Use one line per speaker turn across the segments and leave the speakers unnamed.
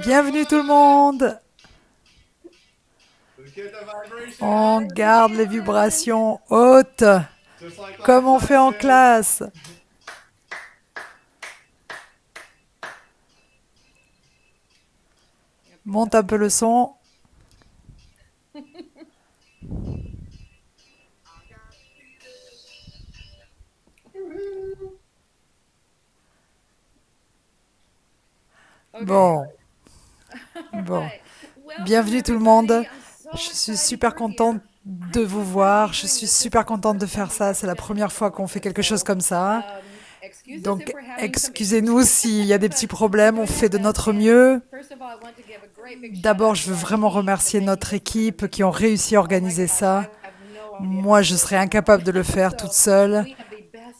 Bienvenue tout le monde. On garde les vibrations hautes, comme on fait en classe. Monte un peu le son. Bon, bon. Bienvenue tout le monde. Je suis super contente de vous voir. Je suis super contente de faire ça. C'est la première fois qu'on fait quelque chose comme ça. Donc, excusez-nous s'il y a des petits problèmes. On fait de notre mieux. D'abord, je veux vraiment remercier notre équipe qui ont réussi à organiser ça. Moi, je serais incapable de le faire toute seule.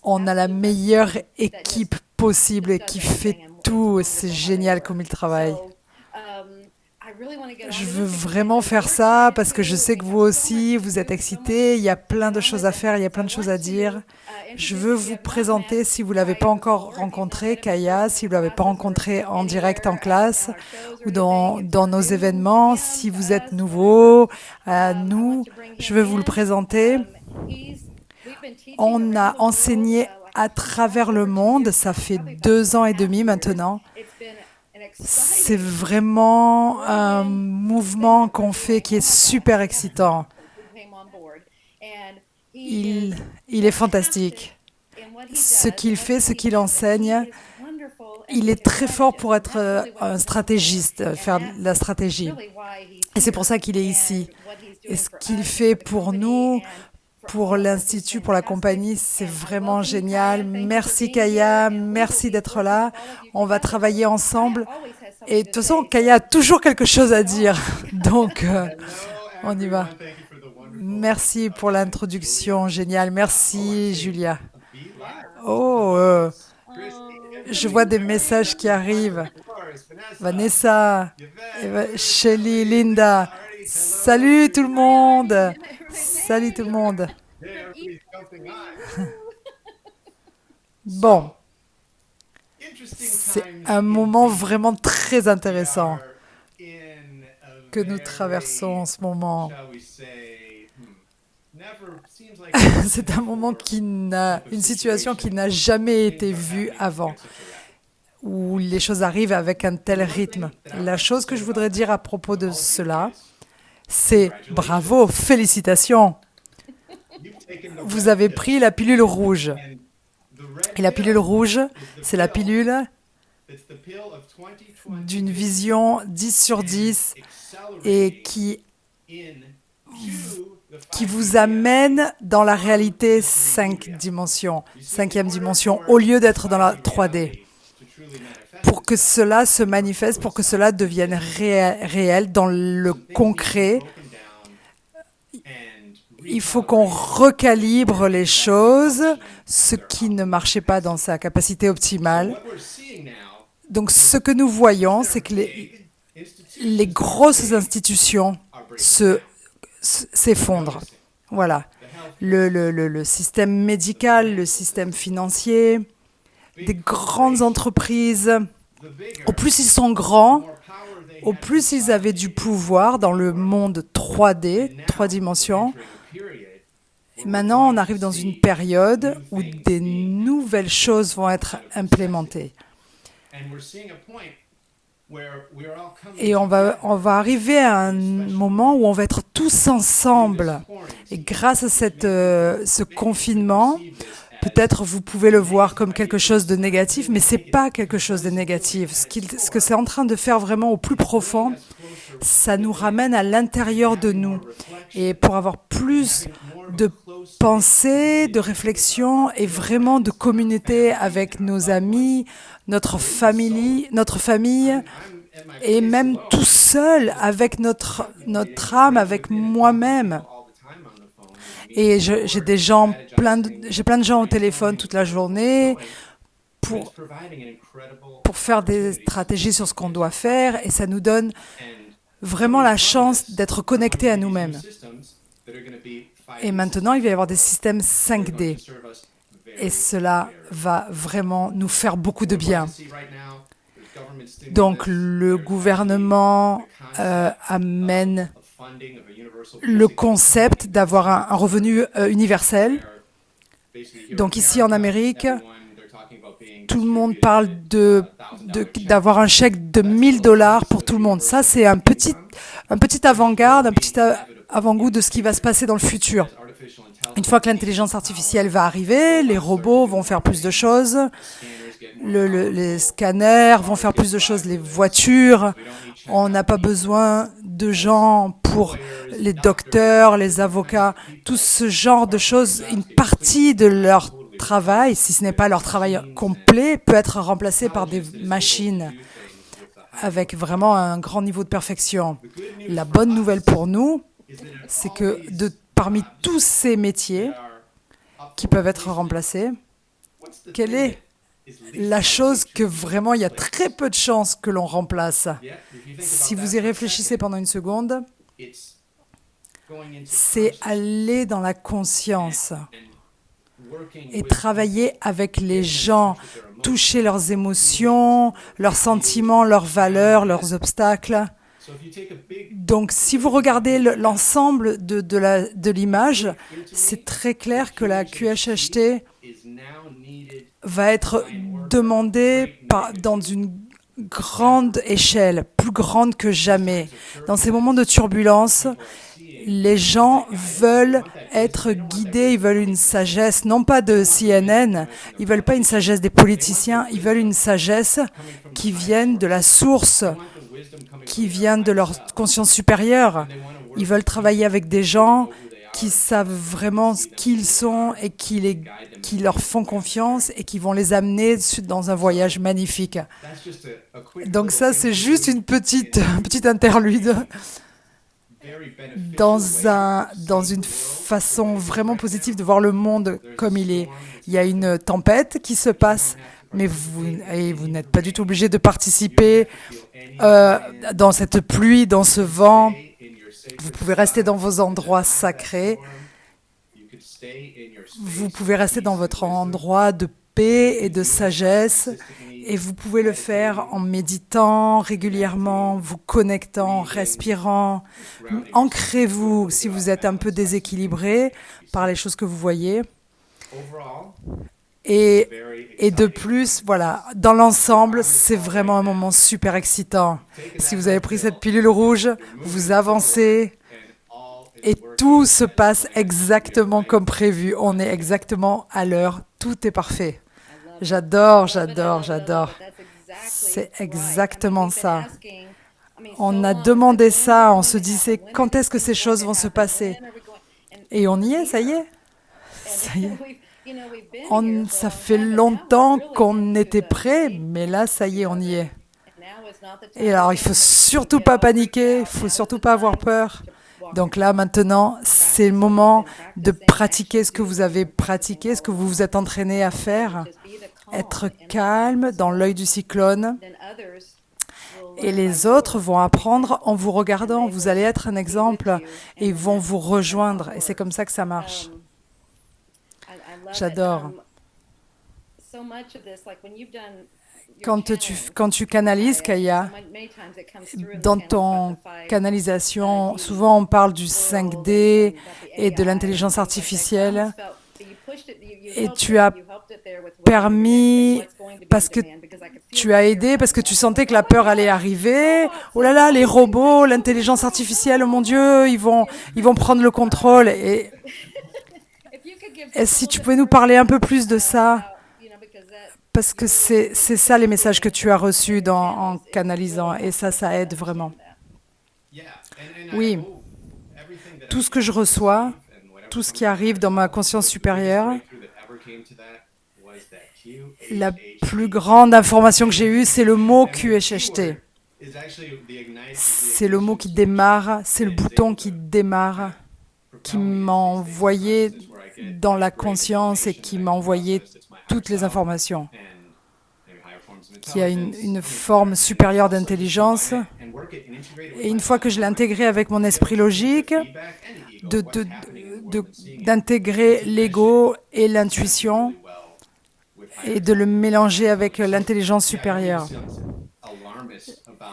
On a la meilleure équipe possible et qui fait tout. C'est génial comme ils travaillent. Je veux vraiment faire ça parce que je sais que vous aussi, vous êtes excités. Il y a plein de choses à faire, il y a plein de choses à dire. Je veux vous présenter, si vous ne l'avez pas encore rencontré, Kaya, si vous ne l'avez pas rencontré en direct en classe ou dans nos événements. Si vous êtes nouveau à nous, je veux vous le présenter. On a enseigné à travers le monde, ça fait 2 ans et demi maintenant. C'est vraiment un mouvement qu'on fait qui est super excitant. Il est fantastique. Ce qu'il fait, ce qu'il enseigne, il est très fort pour être un stratégiste, faire de la stratégie. Et c'est pour ça qu'il est ici. Et ce qu'il fait pour nous, pour l'Institut, pour la compagnie, c'est vraiment génial. Merci Kaya, merci d'être là. On va travailler ensemble. Et de toute façon, Kaya a toujours quelque chose à dire. Donc, on y va. Merci pour l'introduction, génial. Merci Julia. Oh, je vois des messages qui arrivent. Vanessa, Shelly, Linda. Salut tout le monde. Salut tout le monde. Bon, c'est un moment vraiment très intéressant que nous traversons en ce moment. C'est un moment une situation qui n'a jamais été vue avant, où les choses arrivent avec un tel rythme. La chose que je voudrais dire à propos de cela, c'est bravo, félicitations. Vous avez pris la pilule rouge. Et la pilule rouge, c'est la pilule d'une vision 10 sur 10 et qui vous amène dans la réalité 5 dimensions, cinquième dimension, au lieu d'être dans la 3D. Pour que cela se manifeste, pour que cela devienne réel dans le concret, il faut qu'on recalibre les choses, ce qui ne marchait pas dans sa capacité optimale. Donc ce que nous voyons, c'est que les grosses institutions s'effondrent. Voilà. Le système médical, le système financier, des grandes entreprises, au plus ils sont grands, au plus ils avaient du pouvoir dans le monde 3D, 3 dimensions. Et maintenant, on arrive dans une période où des nouvelles choses vont être implémentées. Et on va arriver à un moment où on va être tous ensemble. Et grâce à ce confinement, peut-être vous pouvez le voir comme quelque chose de négatif, mais ce n'est pas quelque chose de négatif. Ce que c'est en train de faire vraiment au plus profond, ça nous ramène à l'intérieur de nous. Et pour avoir plus de pensée, de réflexion et vraiment de communauté avec nos amis, notre famille et même tout seul avec notre âme, avec moi-même. Et j'ai plein de gens au téléphone toute la journée pour faire des stratégies sur ce qu'on doit faire et ça nous donne vraiment la chance d'être connectés à nous-mêmes. Et maintenant, il va y avoir des systèmes 5D. Et cela va vraiment nous faire beaucoup de bien. Donc, le gouvernement amène le concept d'avoir un revenu universel. Donc, ici en Amérique, tout le monde parle d'avoir un chèque de 1 000 $ pour tout le monde. Ça, c'est un petit avant-garde, un petit avant-goût de ce qui va se passer dans le futur. Une fois que l'intelligence artificielle va arriver, les robots vont faire plus de choses, les scanners vont faire plus de choses, les voitures. On n'a pas besoin de gens pour les docteurs, les avocats, tout ce genre de choses. Une partie de leur travail, si ce n'est pas leur travail complet, peut être remplacé par des machines avec vraiment un grand niveau de perfection. La bonne nouvelle pour nous, c'est que parmi tous ces métiers qui peuvent être remplacés, quelle est la chose que vraiment il y a très peu de chances que l'on remplace? Si vous y réfléchissez pendant une seconde, c'est aller dans la conscience et travailler avec les gens, toucher leurs émotions, leurs sentiments, leurs valeurs, leurs obstacles. Donc, si vous regardez l'ensemble de l'image, c'est très clair que la QHHT va être demandée dans une grande échelle, plus grande que jamais. Dans ces moments de turbulence, les gens veulent être guidés, ils veulent une sagesse, non pas de CNN, ils ne veulent pas une sagesse des politiciens, ils veulent une sagesse qui vienne de la source, qui vient de leur conscience supérieure. Ils veulent travailler avec des gens qui savent vraiment qui ils sont et qui leur font confiance et qui vont les amener dans un voyage magnifique. Donc ça, c'est juste une petite interlude dans une façon vraiment positive de voir le monde comme il est. Il y a une tempête qui se passe, mais vous n'êtes pas du tout obligé de participer dans cette pluie, dans ce vent. Vous pouvez rester dans vos endroits sacrés. Vous pouvez rester dans votre endroit de paix et de sagesse. Et vous pouvez le faire en méditant régulièrement, vous connectant, respirant. Ancrez-vous si vous êtes un peu déséquilibré par les choses que vous voyez. Et de plus, voilà, dans l'ensemble, c'est vraiment un moment super excitant. Si vous avez pris cette pilule rouge, vous avancez et tout se passe exactement comme prévu. On est exactement à l'heure, tout est parfait. J'adore. C'est exactement ça. On a demandé ça, on se disait quand est-ce que ces choses vont se passer? Et on y est, ça y est. Ça y est. Ça fait longtemps qu'on était prêt, mais là, ça y est, on y est. Et alors, il ne faut surtout pas paniquer, il ne faut surtout pas avoir peur. Donc là, maintenant, c'est le moment de pratiquer ce que vous avez pratiqué, ce que vous vous êtes entraîné à faire. Être calme dans l'œil du cyclone. Et les autres vont apprendre en vous regardant. Vous allez être un exemple et ils vont vous rejoindre. Et c'est comme ça que ça marche. J'adore. Quand tu canalises, Kaya, dans ton canalisation, souvent on parle du 5D et de l'intelligence artificielle. Et tu as permis, parce que tu as aidé, parce que tu sentais que la peur allait arriver. Oh là là, les robots, l'intelligence artificielle, oh mon Dieu, ils vont prendre le contrôle. Et si tu pouvais nous parler un peu plus de ça, parce que c'est ça les messages que tu as reçus en canalisant, et ça aide vraiment. Oui, tout ce que je reçois, tout ce qui arrive dans ma conscience supérieure, la plus grande information que j'ai eue, c'est le mot QHHT. C'est le mot qui démarre, c'est le bouton qui démarre, qui m'a envoyé dans la conscience et qui m'a envoyé toutes les informations, qui a une forme supérieure d'intelligence. Et une fois que je l'ai intégré avec mon esprit logique, d'intégrer l'ego et l'intuition et de le mélanger avec l'intelligence supérieure.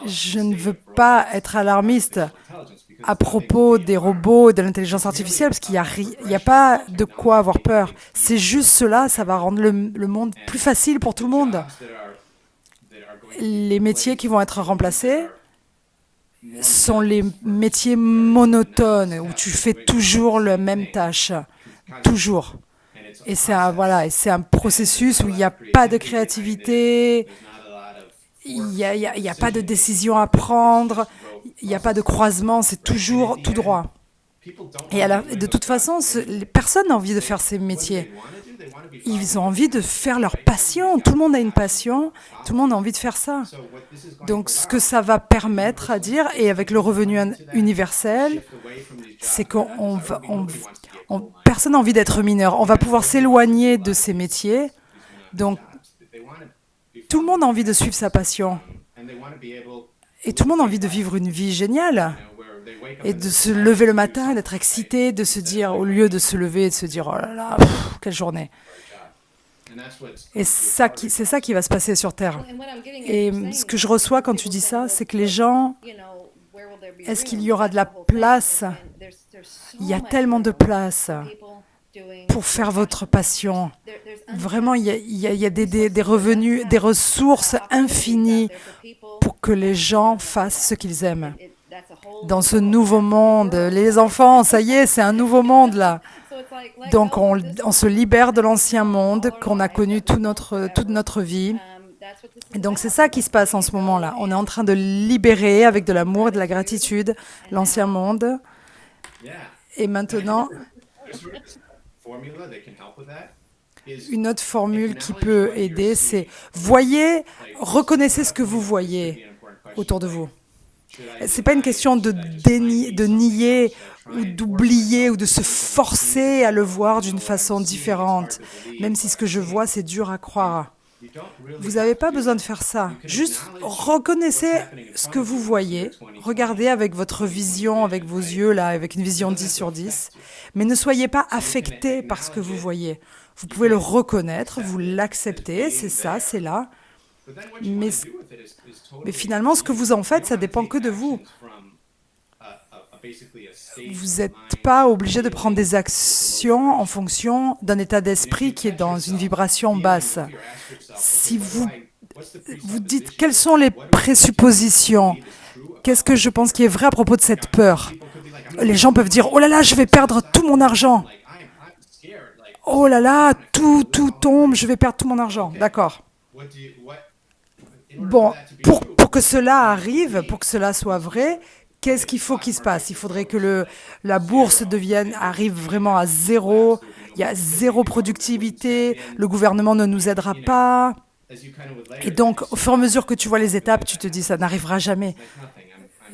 Je ne veux pas être alarmiste à propos des robots et de l'intelligence artificielle, parce qu'il n'y a pas de quoi avoir peur. C'est juste cela, ça va rendre le monde plus facile pour tout le monde. Les métiers qui vont être remplacés sont les métiers monotones, où tu fais toujours la même tâche, toujours. Et c'est un processus où il n'y a pas de créativité, il n'y a pas de décision à prendre, il n'y a pas de croisement, c'est toujours tout droit. Et de toute façon, personne n'a envie de faire ces métiers. Ils ont envie de faire leur passion. Tout le monde a une passion, tout le monde a envie de faire ça. Donc, ce que ça va permettre à dire, et avec le revenu universel, c'est personne n'a envie d'être mineur. On va pouvoir s'éloigner de ces métiers. Donc, tout le monde a envie de suivre sa passion. Et tout le monde a envie de vivre une vie géniale. Et de se lever le matin, d'être excité, de se dire, au lieu de se lever et de se dire, oh là là, quelle journée. Et c'est ça qui va se passer sur Terre. Et ce que je reçois quand tu dis ça, c'est que les gens, est-ce qu'il y aura de la place? Il y a tellement de place pour faire votre passion. Vraiment, il y a des revenus, des ressources infinies pour que les gens fassent ce qu'ils aiment. Dans ce nouveau monde, les enfants, ça y est, c'est un nouveau monde là. Donc on se libère de l'ancien monde qu'on a connu toute notre vie. Et donc c'est ça qui se passe en ce moment-là. On est en train de libérer avec de l'amour et de la gratitude l'ancien monde. Et maintenant, une autre formule qui peut aider, c'est reconnaissez ce que vous voyez autour de vous. Ce n'est pas une question de nier ou d'oublier ou de se forcer à le voir d'une façon différente, même si ce que je vois, c'est dur à croire. Vous n'avez pas besoin de faire ça. Juste reconnaissez ce que vous voyez, regardez avec votre vision, avec vos yeux, là, avec une vision 10 sur 10, mais ne soyez pas affecté par ce que vous voyez. Vous pouvez le reconnaître, vous l'acceptez, c'est ça, c'est là. Mais finalement, ce que vous en faites, ça dépend que de vous. Vous n'êtes pas obligé de prendre des actions en fonction d'un état d'esprit qui est dans une vibration basse. Si vous dites quelles sont les présuppositions, qu'est-ce que je pense qui est vrai à propos de cette peur? Les gens peuvent dire « Oh là là, je vais perdre tout mon argent !»« Oh là là, tout tombe, je vais perdre tout mon argent. » D'accord. Bon, pour que cela arrive, pour que cela soit vrai, qu'est-ce qu'il faut qu'il se passe? Il faudrait que la bourse arrive vraiment à zéro, il y a zéro productivité, le gouvernement ne nous aidera pas. Et donc, au fur et à mesure que tu vois les étapes, tu te dis, ça n'arrivera jamais.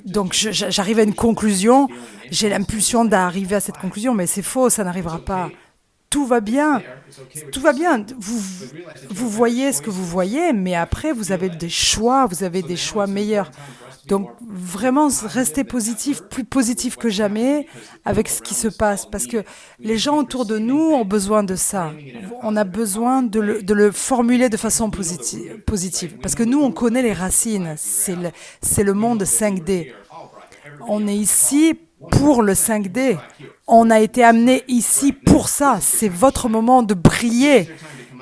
Donc, j'arrive à une conclusion, j'ai l'impulsion d'arriver à cette conclusion, mais c'est faux, ça n'arrivera pas. Tout va bien. Tout va bien. Vous voyez ce que vous voyez, mais après, vous avez des choix meilleurs. Donc, vraiment, restez positif, plus positif que jamais avec ce qui se passe. Parce que les gens autour de nous ont besoin de ça. On a besoin de le formuler de façon positive. Parce que nous, on connaît les racines. C'est le monde 5D. On est ici pour le 5D. On a été amené ici pour ça. C'est votre moment de briller.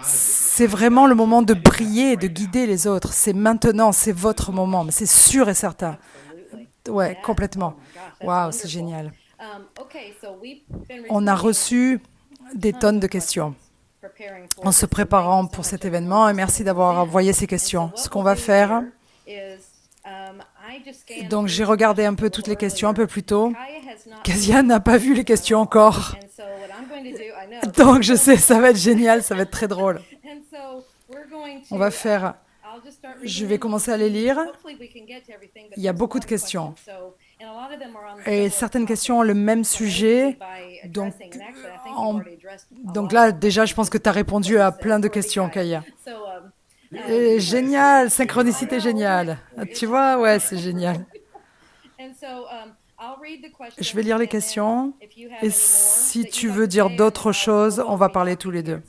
C'est vraiment le moment de briller, de guider les autres. C'est maintenant, c'est votre moment. C'est sûr et certain. Ouais, complètement. Waouh, c'est génial. On a reçu des tonnes de questions en se préparant pour cet événement. Et merci d'avoir envoyé ces questions. Ce qu'on va faire... Donc, j'ai regardé un peu toutes les questions un peu plus tôt. Kaya n'a pas vu les questions encore. Donc, je sais, ça va être génial, ça va être très drôle. On va faire... Je vais commencer à les lire. Il y a beaucoup de questions. Et certaines questions ont le même sujet. Donc là, déjà, je pense que tu as répondu à plein de questions, Kaya. Génial, synchronicité géniale. Tu vois, ouais, c'est génial. Je vais lire les questions et si tu veux dire d'autres choses, on va parler tous les deux.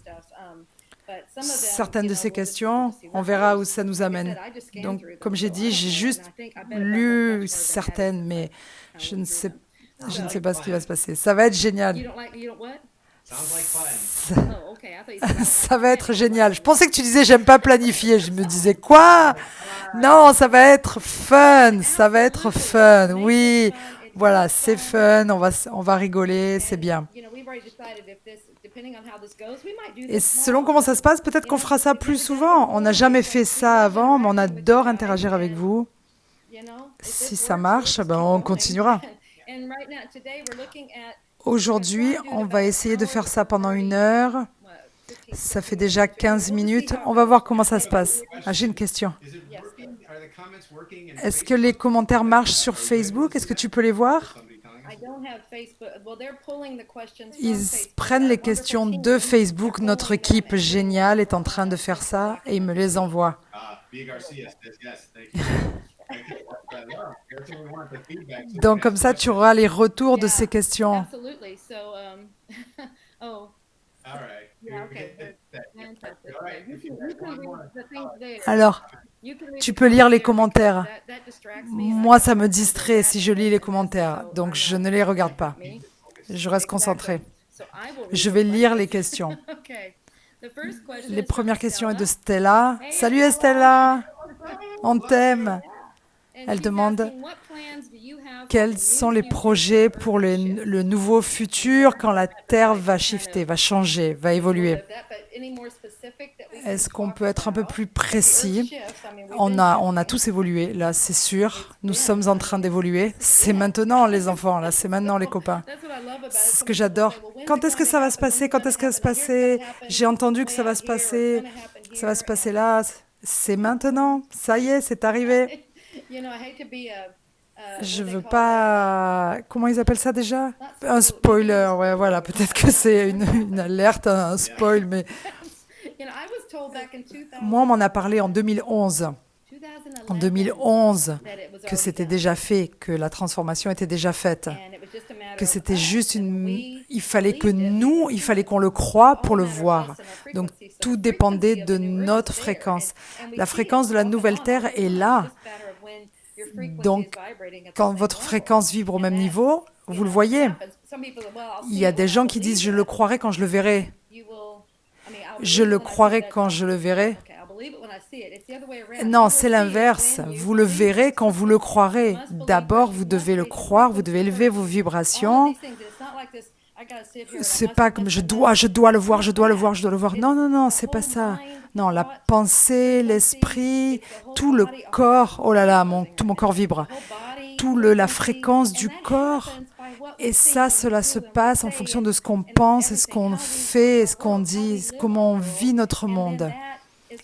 certaines de ces questions, on verra où ça nous amène. Donc, comme j'ai dit, j'ai juste lu certaines, mais je ne sais, je ne sais pas ce qui va se passer. Ça va être génial. Ça, ça va être génial. Je pensais que tu disais j'aime pas planifier. Je me disais quoi? Non, ça va être fun. Ça va être fun. Oui, voilà, c'est fun. On va rigoler. C'est bien. Et selon comment ça se passe, peut-être qu'on fera ça plus souvent. On n'a jamais fait ça avant, mais on adore interagir avec vous. Si ça marche, ben on continuera. Aujourd'hui, on va essayer de faire ça pendant 1 heure. Ça fait déjà 15 minutes. On va voir comment ça se passe. Ah, j'ai une question. Est-ce que les commentaires marchent sur Facebook? Est-ce que tu peux les voir? Ils prennent les questions de Facebook. Notre équipe géniale est en train de faire ça et ils me les envoient. Donc comme ça, tu auras les retours de ces questions. Alors, tu peux lire les commentaires. Moi, ça me distrait si je lis les commentaires, donc je ne les regarde pas. Je reste concentrée. Je vais lire les questions. Les premières questions est de Stella. Salut Stella, on t'aime. Elle demande quels sont les projets pour le nouveau futur quand la Terre va shifter, va changer, va évoluer. Est-ce qu'on peut être un peu plus précis? On a tous évolué, là, c'est sûr. Nous sommes en train d'évoluer. C'est maintenant, les enfants, là, c'est maintenant, les copains. C'est ce que j'adore. Quand est-ce que ça va se passer? Quand est-ce que ça va se passer? J'ai entendu que ça va se passer. Ça va se passer là. C'est maintenant. Ça y est, c'est arrivé. Je veux pas... Comment ils appellent ça déjà? Un spoiler, ouais, voilà. Peut-être que c'est une alerte, un spoil, mais... Moi, on m'en a parlé en 2011. En 2011, que c'était déjà fait, que la transformation était déjà faite, que c'était juste il fallait qu'on le croie pour le voir. Donc, tout dépendait de notre fréquence. La fréquence de la nouvelle Terre est là. Donc, quand votre fréquence vibre au même niveau, vous le voyez. Il y a des gens qui disent « je le croirai quand je le verrai ». Je le croirai quand je le verrai. Non, c'est l'inverse. Vous le verrez quand vous le croirez. D'abord, vous devez le croire, vous devez élever vos vibrations. C'est pas comme je dois le voir, je dois le voir, je dois le voir. Non, non, non, c'est pas ça. Non, la pensée, l'esprit, tout le corps. Oh là là, tout mon corps vibre. La fréquence du corps. Et ça, cela se passe en fonction de ce qu'on pense, et ce qu'on fait, et ce qu'on dit, comment on vit notre monde.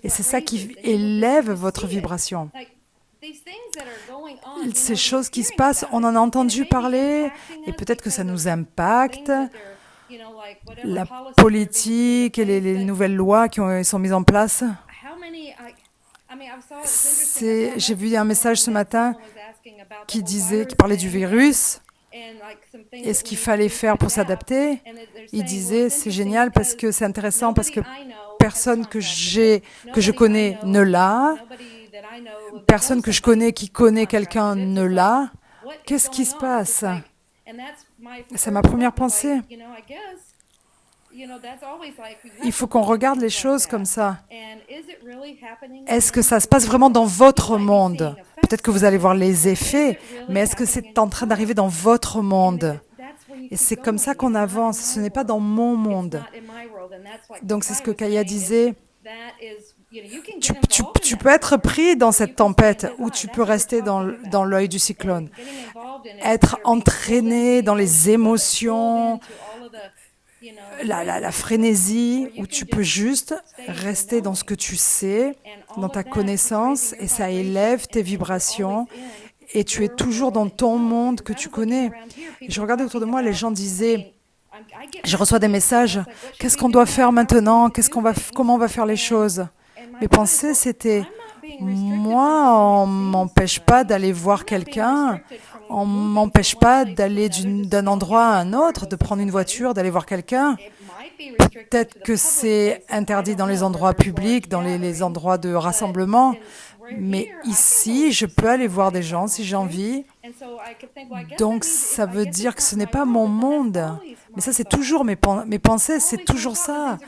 Et c'est ça qui élève votre vibration. Ces choses qui se passent, on en a entendu parler, et peut-être que ça nous impacte. La politique et les nouvelles lois qui sont mises en place. J'ai vu un message ce matin qui parlait du virus. Et ce qu'il fallait faire pour s'adapter, il disait c'est génial parce que c'est intéressant parce que personne que je connais ne l'a, personne que je connais qui connaît quelqu'un ne l'a. Qu'est-ce qui se passe? C'est ma première pensée. Il faut qu'on regarde les choses comme ça. Est-ce que ça se passe vraiment dans votre monde? Peut-être que vous allez voir les effets, mais est-ce que c'est en train d'arriver dans votre monde? Et c'est comme ça qu'on avance. Ce n'est pas dans mon monde. Donc c'est ce que Kaya disait. Tu peux être pris dans cette tempête ou tu peux rester dans l'œil du cyclone. Être entraîné dans les émotions, la frénésie, où tu peux juste rester dans ce que tu sais, dans ta connaissance, et ça élève tes vibrations, et tu es toujours dans ton monde que tu connais. Et je regardais autour de moi, les gens disaient, je reçois des messages, qu'est-ce qu'on doit faire maintenant? Comment on va faire les choses? Mes pensées, c'était, moi, on ne m'empêche pas d'aller voir quelqu'un, on ne m'empêche pas d'aller d'un endroit à un autre, de prendre une voiture, d'aller voir quelqu'un. Peut-être que c'est interdit dans les endroits publics, dans les endroits de rassemblement, mais ici, je peux aller voir des gens si j'ai envie. Donc, ça veut dire que ce n'est pas mon monde. Mais ça, c'est toujours mes pensées, c'est toujours ça.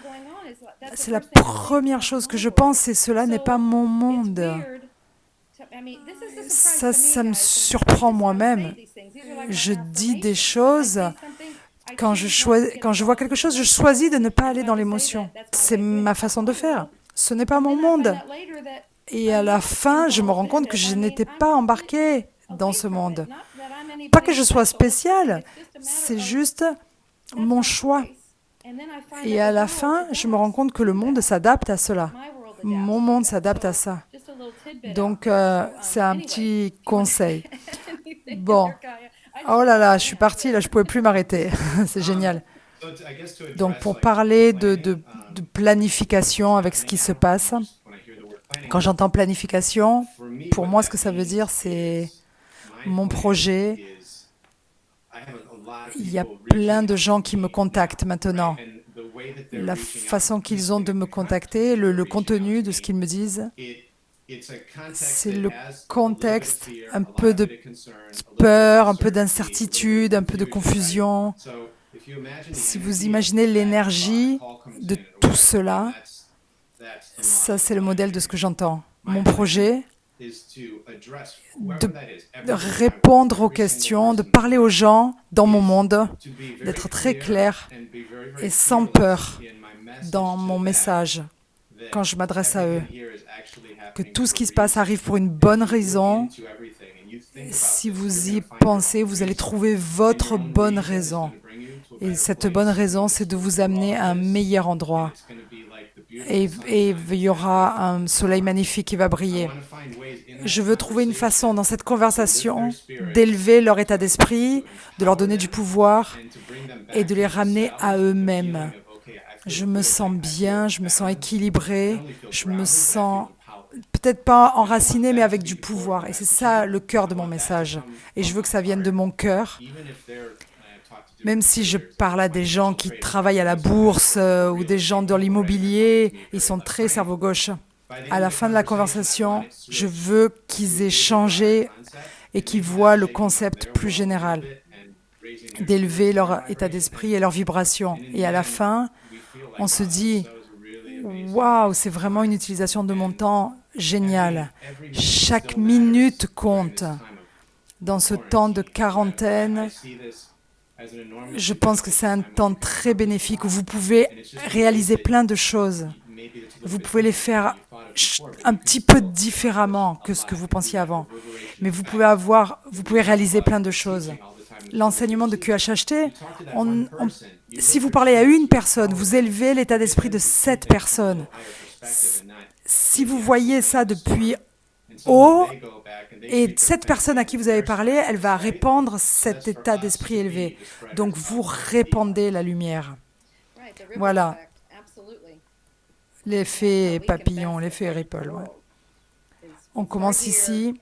C'est la première chose que je pense, et cela n'est pas mon monde. Ça me surprend moi-même. Je dis des choses, quand je vois quelque chose, je choisis de ne pas aller dans l'émotion. C'est ma façon de faire. Ce n'est pas mon monde. Et à la fin, je me rends compte que je n'étais pas embarquée dans ce monde. Pas que je sois spéciale, c'est juste mon choix. Et à la fin, je me rends compte que le monde s'adapte à cela. Mon monde s'adapte à ça. Donc, c'est un petit conseil. Bon. Oh là là, je suis partie, là, je ne pouvais plus m'arrêter. C'est génial. Donc, pour parler de planification avec ce qui se passe, quand j'entends planification, pour moi, ce que ça veut dire, c'est mon projet. Il y a plein de gens qui me contactent maintenant. La façon qu'ils ont de me contacter, le contenu de ce qu'ils me disent, c'est le contexte, un peu de peur, un peu d'incertitude, un peu de confusion. Si vous imaginez l'énergie de tout cela, ça c'est le modèle de ce que j'entends. Mon projet, de répondre aux questions, de parler aux gens dans mon monde, d'être très clair et sans peur dans mon message quand je m'adresse à eux. Que tout ce qui se passe arrive pour une bonne raison. Si vous y pensez, vous allez trouver votre bonne raison. Et cette bonne raison, c'est de vous amener à un meilleur endroit. Et il y aura un soleil magnifique qui va briller. Je veux trouver une façon dans cette conversation d'élever leur état d'esprit, de leur donner du pouvoir et de les ramener à eux-mêmes. Je me sens bien, je me sens équilibrée, je me sens peut-être pas enracinée, mais avec du pouvoir. Et c'est ça le cœur de mon message. Et je veux que ça vienne de mon cœur. Même si je parle à des gens qui travaillent à la bourse ou des gens dans l'immobilier, ils sont très cerveau gauche. À la fin de la conversation, je veux qu'ils aient changé et qu'ils voient le concept plus général, d'élever leur état d'esprit et leur vibration. Et à la fin, on se dit « Waouh, c'est vraiment une utilisation de mon temps géniale. Chaque minute compte. » Dans ce temps de quarantaine, je pense que c'est un temps très bénéfique où vous pouvez réaliser plein de choses. Vous pouvez les faire un petit peu différemment que ce que vous pensiez avant. Mais vous pouvez réaliser plein de choses. L'enseignement de QHHT, si vous parlez à une personne, vous élevez l'état d'esprit de 7 personnes. Si vous voyez ça depuis haut, et cette personne à qui vous avez parlé, elle va répandre cet état d'esprit élevé. Donc, vous répandez la lumière. Voilà. L'effet papillon, l'effet ripple. Ouais. On commence ici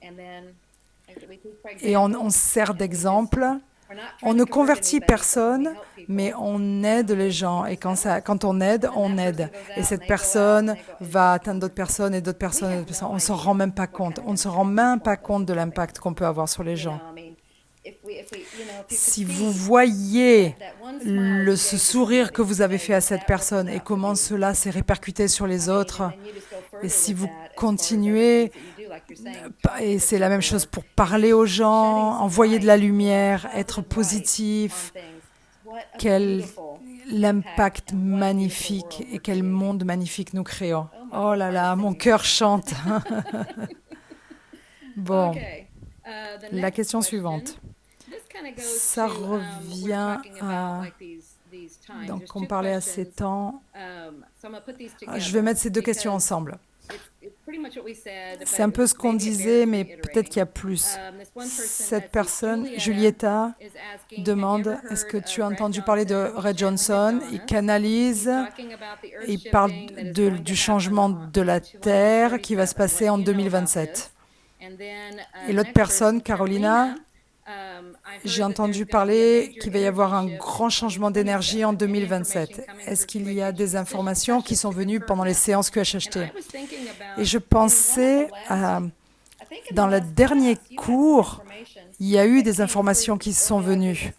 et on sert d'exemple. On ne convertit personne, mais on aide les gens. Et quand on aide, on aide. Et cette personne va atteindre d'autres personnes et d'autres personnes et d'autres personnes. On ne s'en rend même pas compte. On ne se rend même pas compte de l'impact qu'on peut avoir sur les gens. Si vous voyez ce sourire que vous avez fait à cette personne et comment cela s'est répercuté sur les autres, et si vous continuez, et c'est la même chose pour parler aux gens, envoyer de la lumière, être positif, quel l'impact magnifique et quel monde magnifique nous créons. Oh là là, mon cœur chante. Bon, la question suivante. Ça revient à... Donc, on parlait à ces temps. Je vais mettre ces deux questions ensemble. C'est un peu ce qu'on disait, mais peut-être qu'il y a plus. Cette personne, Julieta, demande, est-ce que tu as entendu parler de Ray Johnson? Il canalise, il parle du changement de la Terre qui va se passer en 2027. Et l'autre personne, Carolina, J'ai entendu parler qu'il va y avoir un grand changement d'énergie en 2027. Est-ce qu'il y a des informations qui sont venues pendant les séances QHHT? Et je pensais, dans le dernier cours, il y a eu des informations qui sont venues.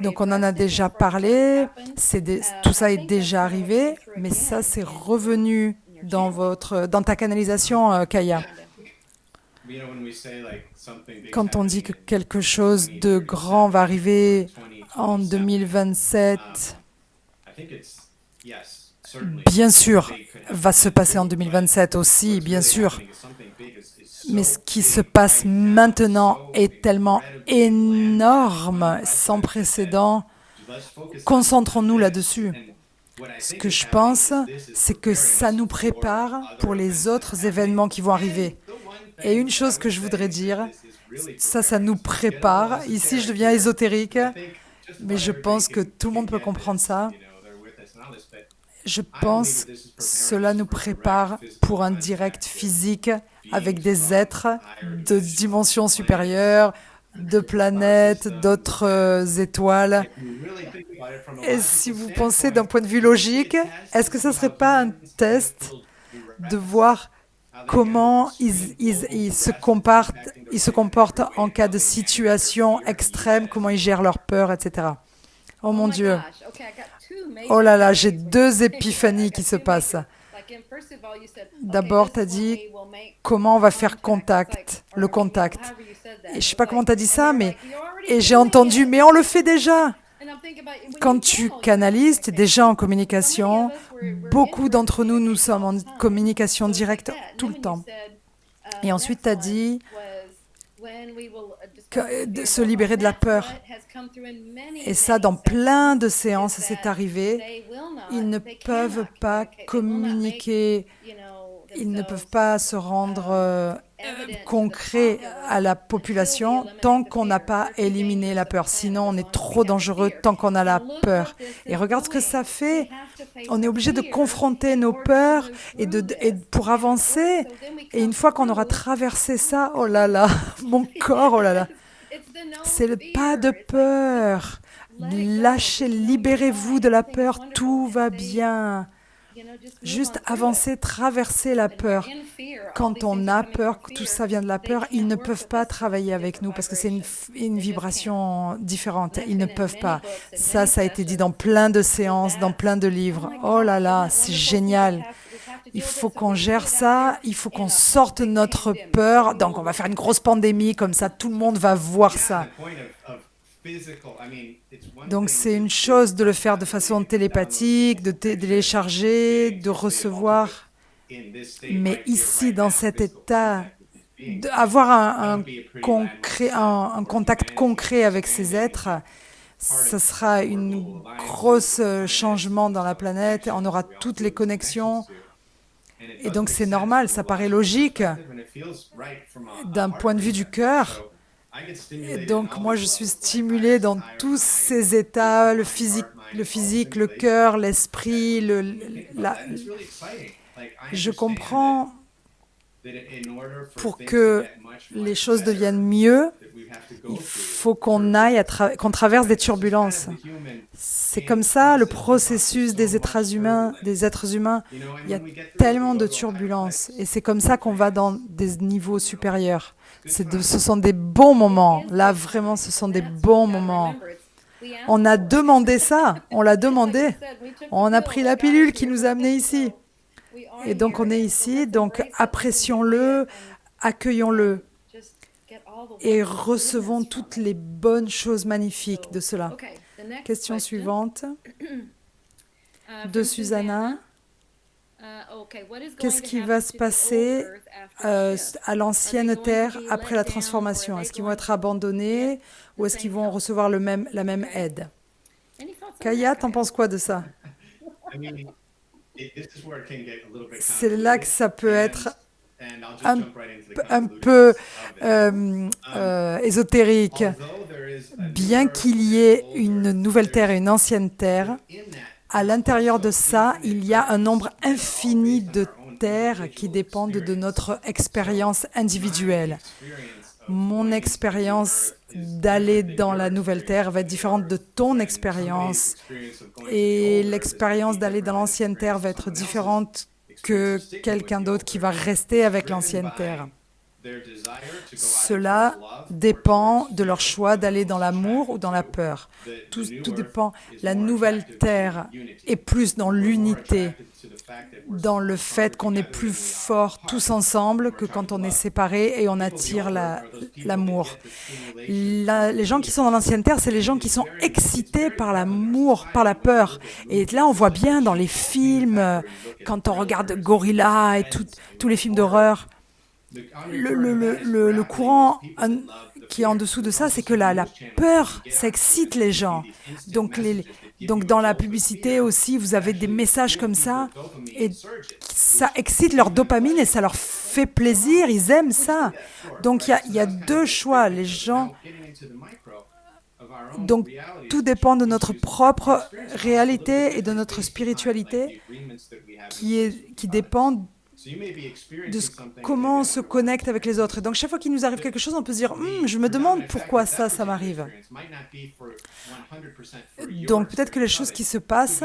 Donc on en a déjà parlé, tout ça est déjà arrivé, mais ça c'est revenu dans ta canalisation, Kaya. Quand on dit que quelque chose de grand va arriver en 2027, bien sûr, va se passer en 2027 aussi, bien sûr. Mais ce qui se passe maintenant est tellement énorme, sans précédent. Concentrons-nous là-dessus. Ce que je pense, c'est que ça nous prépare pour les autres événements qui vont arriver. Et une chose que je voudrais dire, ça nous prépare. Ici, je deviens ésotérique, mais je pense que tout le monde peut comprendre ça. Je pense que cela nous prépare pour un direct physique avec des êtres de dimensions supérieures, de planètes, d'autres étoiles. Et si vous pensez d'un point de vue logique, est-ce que ce ne serait pas un test de voir comment ils se comportent en cas de situation extrême, comment ils gèrent leur peur, etc. Oh mon Dieu. Oh là là, j'ai 2 épiphanies qui se passent. D'abord, tu as dit comment on va faire le contact. Et je ne sais pas comment tu as dit ça, et j'ai entendu, mais on le fait déjà. Quand tu canalises, tu es déjà en communication. Beaucoup d'entre nous, nous sommes en communication directe tout le temps. Et ensuite, tu as dit de se libérer de la peur. Et ça, dans plein de séances, c'est arrivé. Ils ne peuvent pas communiquer, ils ne peuvent pas se rendre concret à la population tant qu'on n'a pas éliminé la peur. Sinon, on est trop dangereux tant qu'on a la peur. Et regarde ce que ça fait. On est obligé de confronter nos peurs et pour avancer. Et une fois qu'on aura traversé ça, oh là là, mon corps, oh là là. C'est le pas de peur. Lâchez, libérez-vous de la peur, tout va bien. Juste avancer, traverser la peur. Quand on a peur, que tout ça vient de la peur, ils ne peuvent pas travailler avec nous parce que c'est une vibration différente. Ils ne peuvent pas. Ça a été dit dans plein de séances, dans plein de livres. Oh là là, c'est génial. Il faut qu'on gère ça, il faut qu'on sorte notre peur. Donc on va faire une grosse pandémie, comme ça tout le monde va voir ça. Donc c'est une chose de le faire de façon télépathique, de télécharger, de recevoir. Mais ici, dans cet état, avoir un contact concret avec ces êtres, ce sera un gros changement dans la planète. On aura toutes les connexions. Et donc c'est normal, ça paraît logique d'un point de vue du cœur. Et donc moi je suis stimulée dans tous ces états, le physique, le cœur, l'esprit, je comprends pour que les choses deviennent mieux, il faut qu'on qu'on traverse des turbulences. C'est comme ça le processus des êtres humains. Il y a tellement de turbulences et c'est comme ça qu'on va dans des niveaux supérieurs. Ce sont des bons moments. Là, vraiment, ce sont des bons moments. On a demandé ça. On l'a demandé. On a pris la pilule qui nous a amenés ici. Et donc, on est ici. Donc, apprécions-le, accueillons-le et recevons toutes les bonnes choses magnifiques de cela. Question suivante de Susanna. Qu'est-ce qui va se passer à l'ancienne Terre après la transformation? Est-ce qu'ils vont être abandonnés ou est-ce qu'ils vont recevoir la même aide? Kaya, t'en penses quoi de ça? C'est là que ça peut être un peu ésotérique. Bien qu'il y ait une nouvelle Terre et une ancienne Terre, à l'intérieur de ça, il y a un nombre infini de terres qui dépendent de notre expérience individuelle. Mon expérience d'aller dans la nouvelle terre va être différente de ton expérience. Et l'expérience d'aller dans l'ancienne terre va être différente que quelqu'un d'autre qui va rester avec l'ancienne terre. Cela dépend de leur choix d'aller dans l'amour ou dans la peur. Tout dépend. La nouvelle terre est plus dans l'unité, dans le fait qu'on est plus forts tous ensemble que quand on est séparés et on attire l'amour. Les gens qui sont dans l'ancienne terre, c'est les gens qui sont excités par l'amour, par la peur. Et là, on voit bien dans les films, quand on regarde Gorilla et tous les films d'horreur, le courant qui est en dessous de ça, c'est que la peur, ça excite les gens. Donc dans la publicité aussi, vous avez des messages comme ça, et ça excite leur dopamine et ça leur fait plaisir, ils aiment ça. Donc il y a deux choix, les gens. Donc tout dépend de notre propre réalité et de notre spiritualité qui dépend de comment on se connecte avec les autres. Et donc, chaque fois qu'il nous arrive quelque chose, on peut se dire je me demande pourquoi ça m'arrive. Donc, peut-être que les choses qui se passent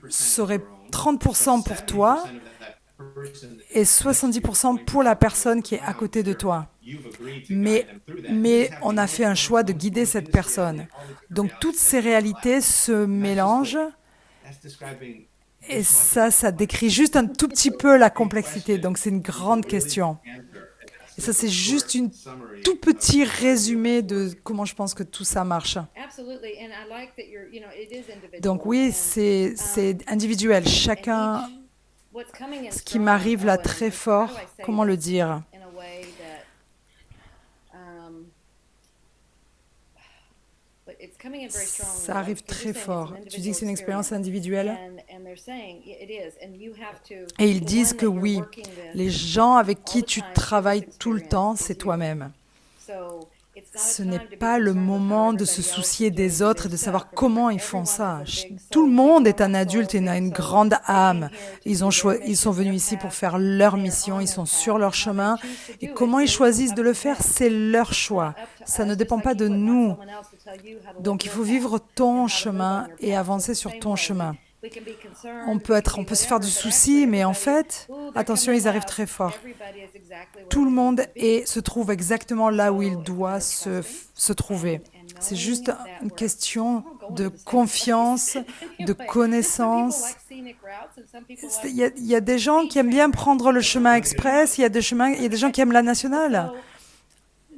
seraient 30% pour toi et 70% pour la personne qui est à côté de toi. Mais on a fait un choix de guider cette personne. Donc, toutes ces réalités se mélangent. Et ça décrit juste un tout petit peu la complexité. Donc, c'est une grande question. Et ça, c'est juste un tout petit résumé de comment je pense que tout ça marche. Donc, oui, c'est individuel. Chacun, ce qui m'arrive là très fort, comment le dire ? Ça arrive très fort. Tu dis que c'est une expérience individuelle. Et ils disent que oui, les gens avec qui tu travailles tout le temps, c'est toi-même. Ce n'est pas le moment de se soucier des autres et de savoir comment ils font ça. Tout le monde est un adulte et a une grande âme. Ils sont venus ici pour faire leur mission, ils sont sur leur chemin. Et comment ils choisissent de le faire, c'est leur choix. Ça ne dépend pas de nous. Donc il faut vivre ton chemin et avancer sur ton chemin. On peut se faire du souci, mais en fait, attention, ils arrivent très fort. Tout le monde se trouve exactement là où il doit se trouver. C'est juste une question de confiance, de connaissance. Il y a des gens qui aiment bien prendre le chemin express, il y a des gens qui aiment la nationale.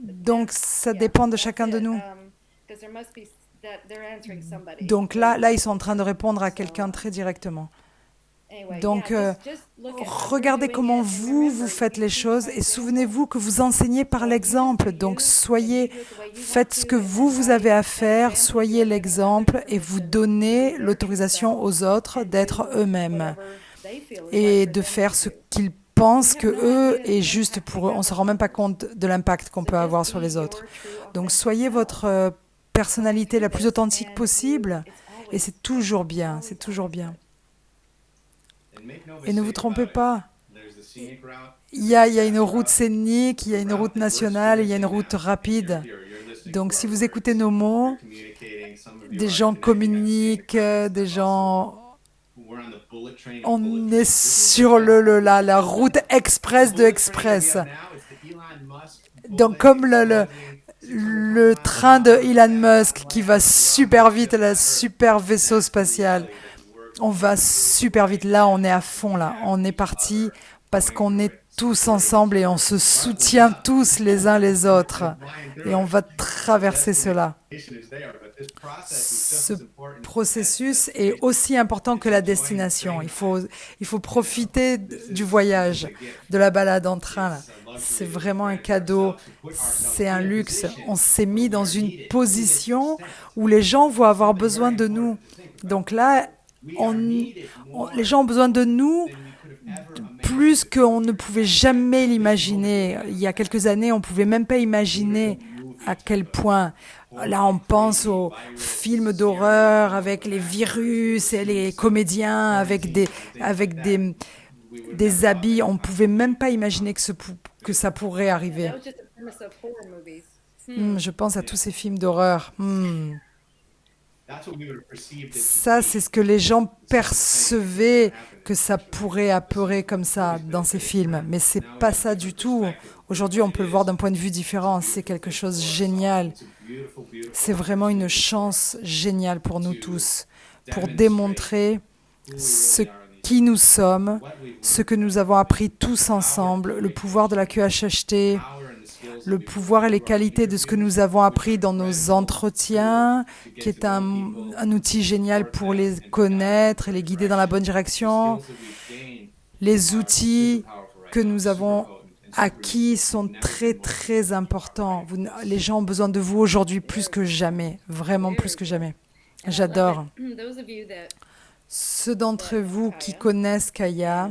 Donc, ça dépend de chacun de nous. Donc là, ils sont en train de répondre à quelqu'un très directement. Donc, regardez comment vous faites les choses et souvenez-vous que vous enseignez par l'exemple. Donc, faites ce que vous avez à faire, soyez l'exemple et vous donnez l'autorisation aux autres d'être eux-mêmes et de faire ce qu'ils pensent que eux est juste pour eux. On ne se rend même pas compte de l'impact qu'on peut avoir sur les autres. Donc, soyez votre personnalité la plus authentique possible et c'est toujours bien, c'est toujours bien. Et ne vous trompez pas, il y a une route scénique, il y a une route nationale, il y a une route rapide. Donc si vous écoutez nos mots, des gens communiquent, des gens... On est sur la route express de express. Donc comme le train de Elon Musk qui va super vite, le super vaisseau spatial. On va super vite. Là, on est à fond. Là, on est parti parce qu'on est tous ensemble et on se soutient tous les uns les autres. Et on va traverser cela. Ce processus est aussi important que la destination. Il faut profiter du voyage, de la balade en train. Là. C'est vraiment un cadeau, c'est un luxe. On s'est mis dans une position où les gens vont avoir besoin de nous. Donc là, les gens ont besoin de nous plus qu'on ne pouvait jamais l'imaginer. Il y a quelques années, on ne pouvait même pas imaginer à quel point. Là, on pense aux films d'horreur avec les virus et les comédiens avec des habits. On ne pouvait même pas imaginer que ça pourrait arriver. Je pense à tous ces films d'horreur. Ça, c'est ce que les gens percevaient que ça pourrait apeurer comme ça dans ces films. Mais c'est pas ça du tout. Aujourd'hui, on peut le voir d'un point de vue différent. C'est quelque chose de génial. C'est vraiment une chance géniale pour nous tous, pour démontrer ce qui nous sommes, ce que nous avons appris tous ensemble, le pouvoir de la QHHT, le pouvoir et les qualités de ce que nous avons appris dans nos entretiens, qui est un outil génial pour les connaître et les guider dans la bonne direction. Les outils que nous avons acquis sont très, très importants. Les gens ont besoin de vous aujourd'hui plus que jamais, vraiment plus que jamais. J'adore. Ceux d'entre vous qui connaissent Kaya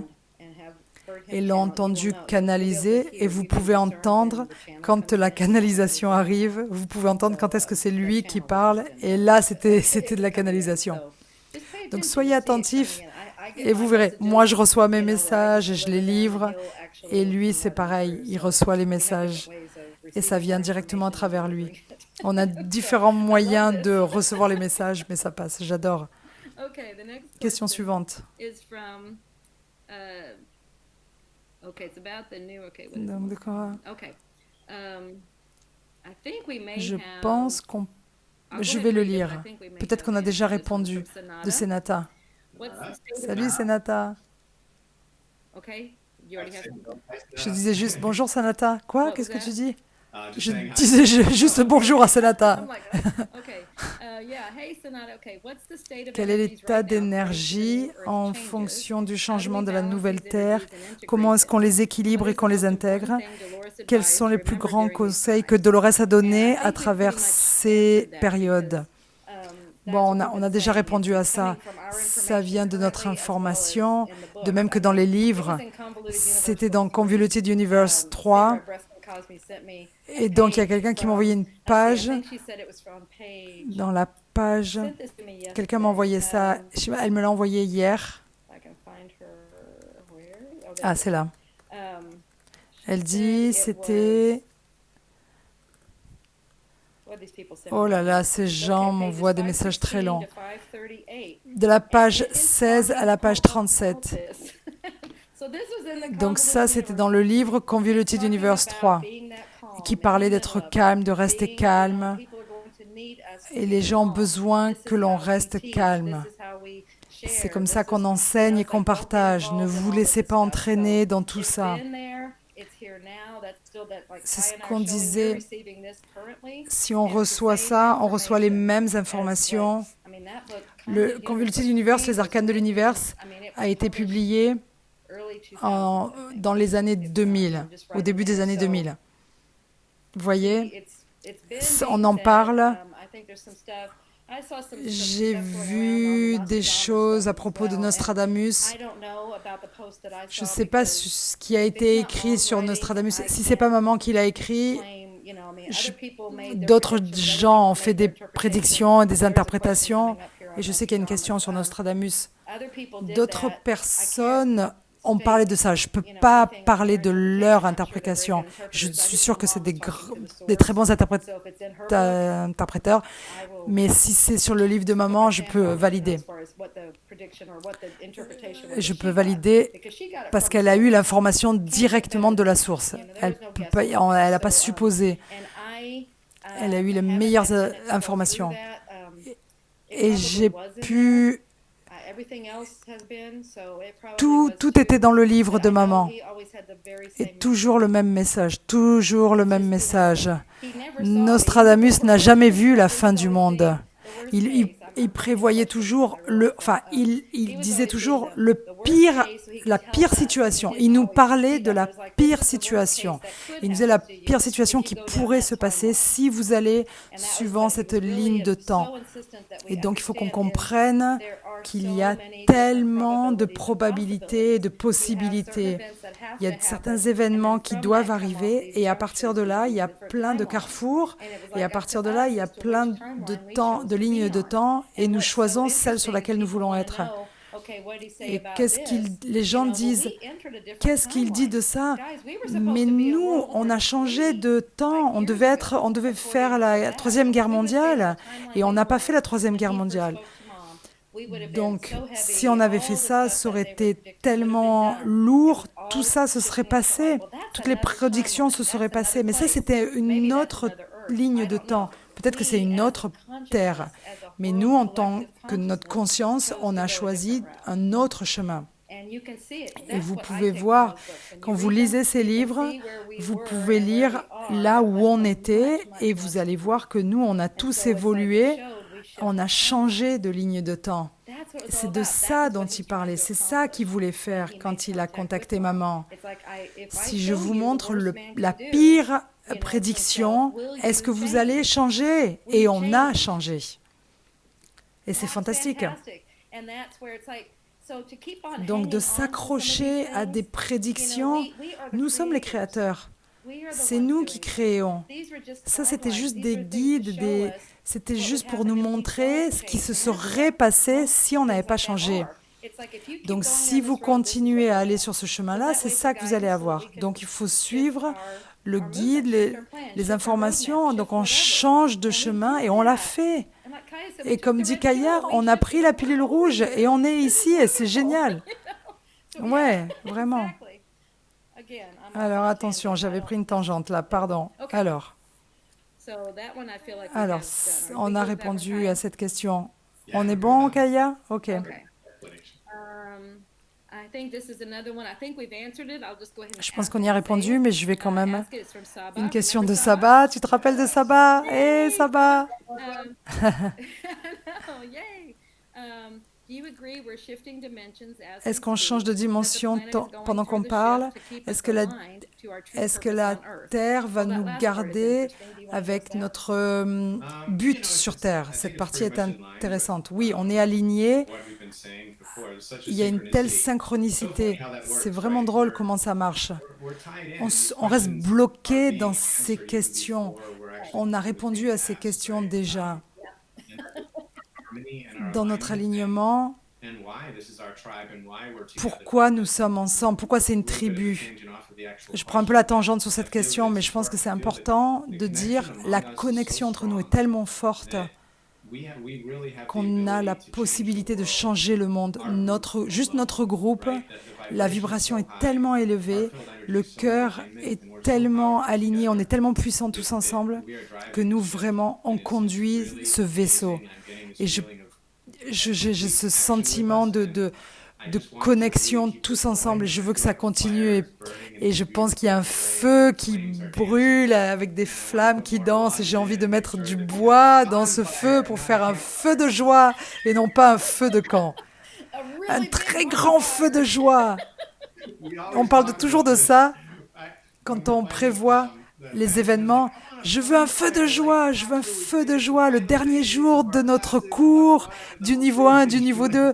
et l'ont entendu canaliser, et vous pouvez entendre quand la canalisation arrive, vous pouvez entendre quand est-ce que c'est lui qui parle, et là, c'était de la canalisation. Donc, soyez attentifs, et vous verrez, moi, je reçois mes messages, et je les livre, et lui, c'est pareil, il reçoit les messages, et ça vient directement à travers lui. On a différents moyens de recevoir les messages, mais ça passe, j'adore. Question suivante. Donc, de quoi? Je pense qu'on... Je vais le lire. Peut-être qu'on a déjà répondu de Senata. Salut Senata. Je disais juste bonjour Senata. Quoi? Qu'est-ce que tu dis? Je disais juste bonjour à Senata. Quel est l'état d'énergie en fonction du changement de la nouvelle Terre? Comment est-ce qu'on les équilibre et qu'on les intègre? Quels sont les plus grands conseils que Dolores a donnés à travers ces périodes? Bon, on a déjà répondu à ça. Ça vient de notre information, de même que dans les livres. C'était dans Convoluted Universe 3. Et donc, il y a quelqu'un qui m'a envoyé une page. Dans la page, quelqu'un m'a envoyé ça. Elle me l'a envoyé hier. Ah, c'est là. Elle dit, c'était... Oh là là, ces gens m'envoient des messages très longs. De la page 16 à la page 37. Donc ça, c'était dans le livre Convoluted Universe 3, qui parlait d'être calme, de rester calme. Et les gens ont besoin que l'on reste calme. C'est comme ça qu'on enseigne et qu'on partage. Ne vous laissez pas entraîner dans tout ça. C'est ce qu'on disait. Si on reçoit ça, on reçoit les mêmes informations. Le Convoluted Universe, les arcanes de l'univers, a été publié dans les années 2000, au début des années 2000. Vous voyez, on en parle. J'ai vu des choses à propos de Nostradamus. Je ne sais pas ce qui a été écrit sur Nostradamus. Si ce n'est pas maman qui l'a écrit, d'autres gens ont fait des prédictions et des interprétations. Et je sais qu'il y a une question sur Nostradamus. D'autres personnes ont parlé de ça. Je ne peux pas parler de leur interprétation. Je suis sûre que c'est des très bons interpréteurs. Mais si c'est sur le livre de maman, je peux valider. Je peux valider parce qu'elle a eu l'information directement de la source. Elle n'a pas supposé. Elle a eu les meilleures informations. Et j'ai pu... Tout était dans le livre de maman. Et toujours le même message, toujours le même message. Nostradamus n'a jamais vu la fin du monde. Il prévoyait toujours il disait toujours la pire situation. Il nous parlait de la pire situation. Il nous disait la pire situation qui pourrait se passer si vous allez suivant cette ligne de temps. Et donc, il faut qu'on comprenne qu'il y a tellement de probabilités et de possibilités. Il y a certains événements qui doivent arriver et à partir de là, il y a plein de carrefours et à partir de là, il y a plein de lignes de temps et nous choisissons celle sur laquelle nous voulons être. Et les gens disent, qu'est-ce qu'il dit de ça? Mais nous, on a changé de temps. On devait faire la Troisième Guerre mondiale et on n'a pas fait la Troisième Guerre mondiale. Donc, si on avait fait ça, ça aurait été tellement lourd, tout ça se serait passé, toutes les prédictions se seraient passées. Mais ça, c'était une autre ligne de temps. Peut-être que c'est une autre terre. Mais nous, en tant que notre conscience, on a choisi un autre chemin. Et vous pouvez voir, quand vous lisez ces livres, vous pouvez lire là où on était et vous allez voir que nous, on a tous évolué, on a changé de ligne de temps. C'est de ça dont il parlait, c'est ça qu'il voulait faire quand il a contacté maman. Si je vous montre la pire prédiction, est-ce que vous allez changer? Et on a changé. Et c'est fantastique. Donc de s'accrocher à des prédictions, nous sommes les créateurs. C'est nous qui créons. Ça, c'était juste des guides, c'était juste pour nous montrer ce qui se serait passé si on n'avait pas changé. Donc si vous continuez à aller sur ce chemin-là, c'est ça que vous allez avoir. Donc il faut suivre le guide, les informations. Donc on change de chemin et on l'a fait. Et comme dit Kaya, on a pris la pilule rouge et on est ici et c'est génial. Ouais, vraiment. Alors attention, j'avais pris une tangente là, pardon. Alors, on a répondu à cette question. On est bon, Kaya? Ok. Je pense qu'on y a répondu, mais je vais quand même. Une question de Saba. Tu te rappelles de Saba? Hé, Saba! Est-ce qu'on change de dimension pendant qu'on parle? Est-ce que la Terre va nous garder avec notre but sur Terre? Cette partie est intéressante. Oui, on est alignés. Il y a une telle synchronicité. C'est vraiment drôle comment ça marche. On reste bloqué dans ces questions. On a répondu à ces questions déjà. Dans notre alignement, pourquoi nous sommes ensemble? Pourquoi c'est une tribu? Je prends un peu la tangente sur cette question, mais je pense que c'est important de dire la connexion entre nous est tellement forte qu'on a la possibilité de changer le monde. Juste notre groupe, la vibration est tellement élevée, le cœur est tellement aligné, on est tellement puissants tous ensemble que nous, vraiment, on conduit ce vaisseau. Et j'ai ce sentiment de connexion tous ensemble et je veux que ça continue et je pense qu'il y a un feu qui brûle avec des flammes qui dansent et j'ai envie de mettre du bois dans ce feu pour faire un feu de joie et non pas un feu de camp. Un très grand feu de joie. On parle toujours de ça quand on prévoit les événements. Je veux un feu de joie, je veux un feu de joie, le dernier jour de notre cours, du niveau 1, du niveau 2.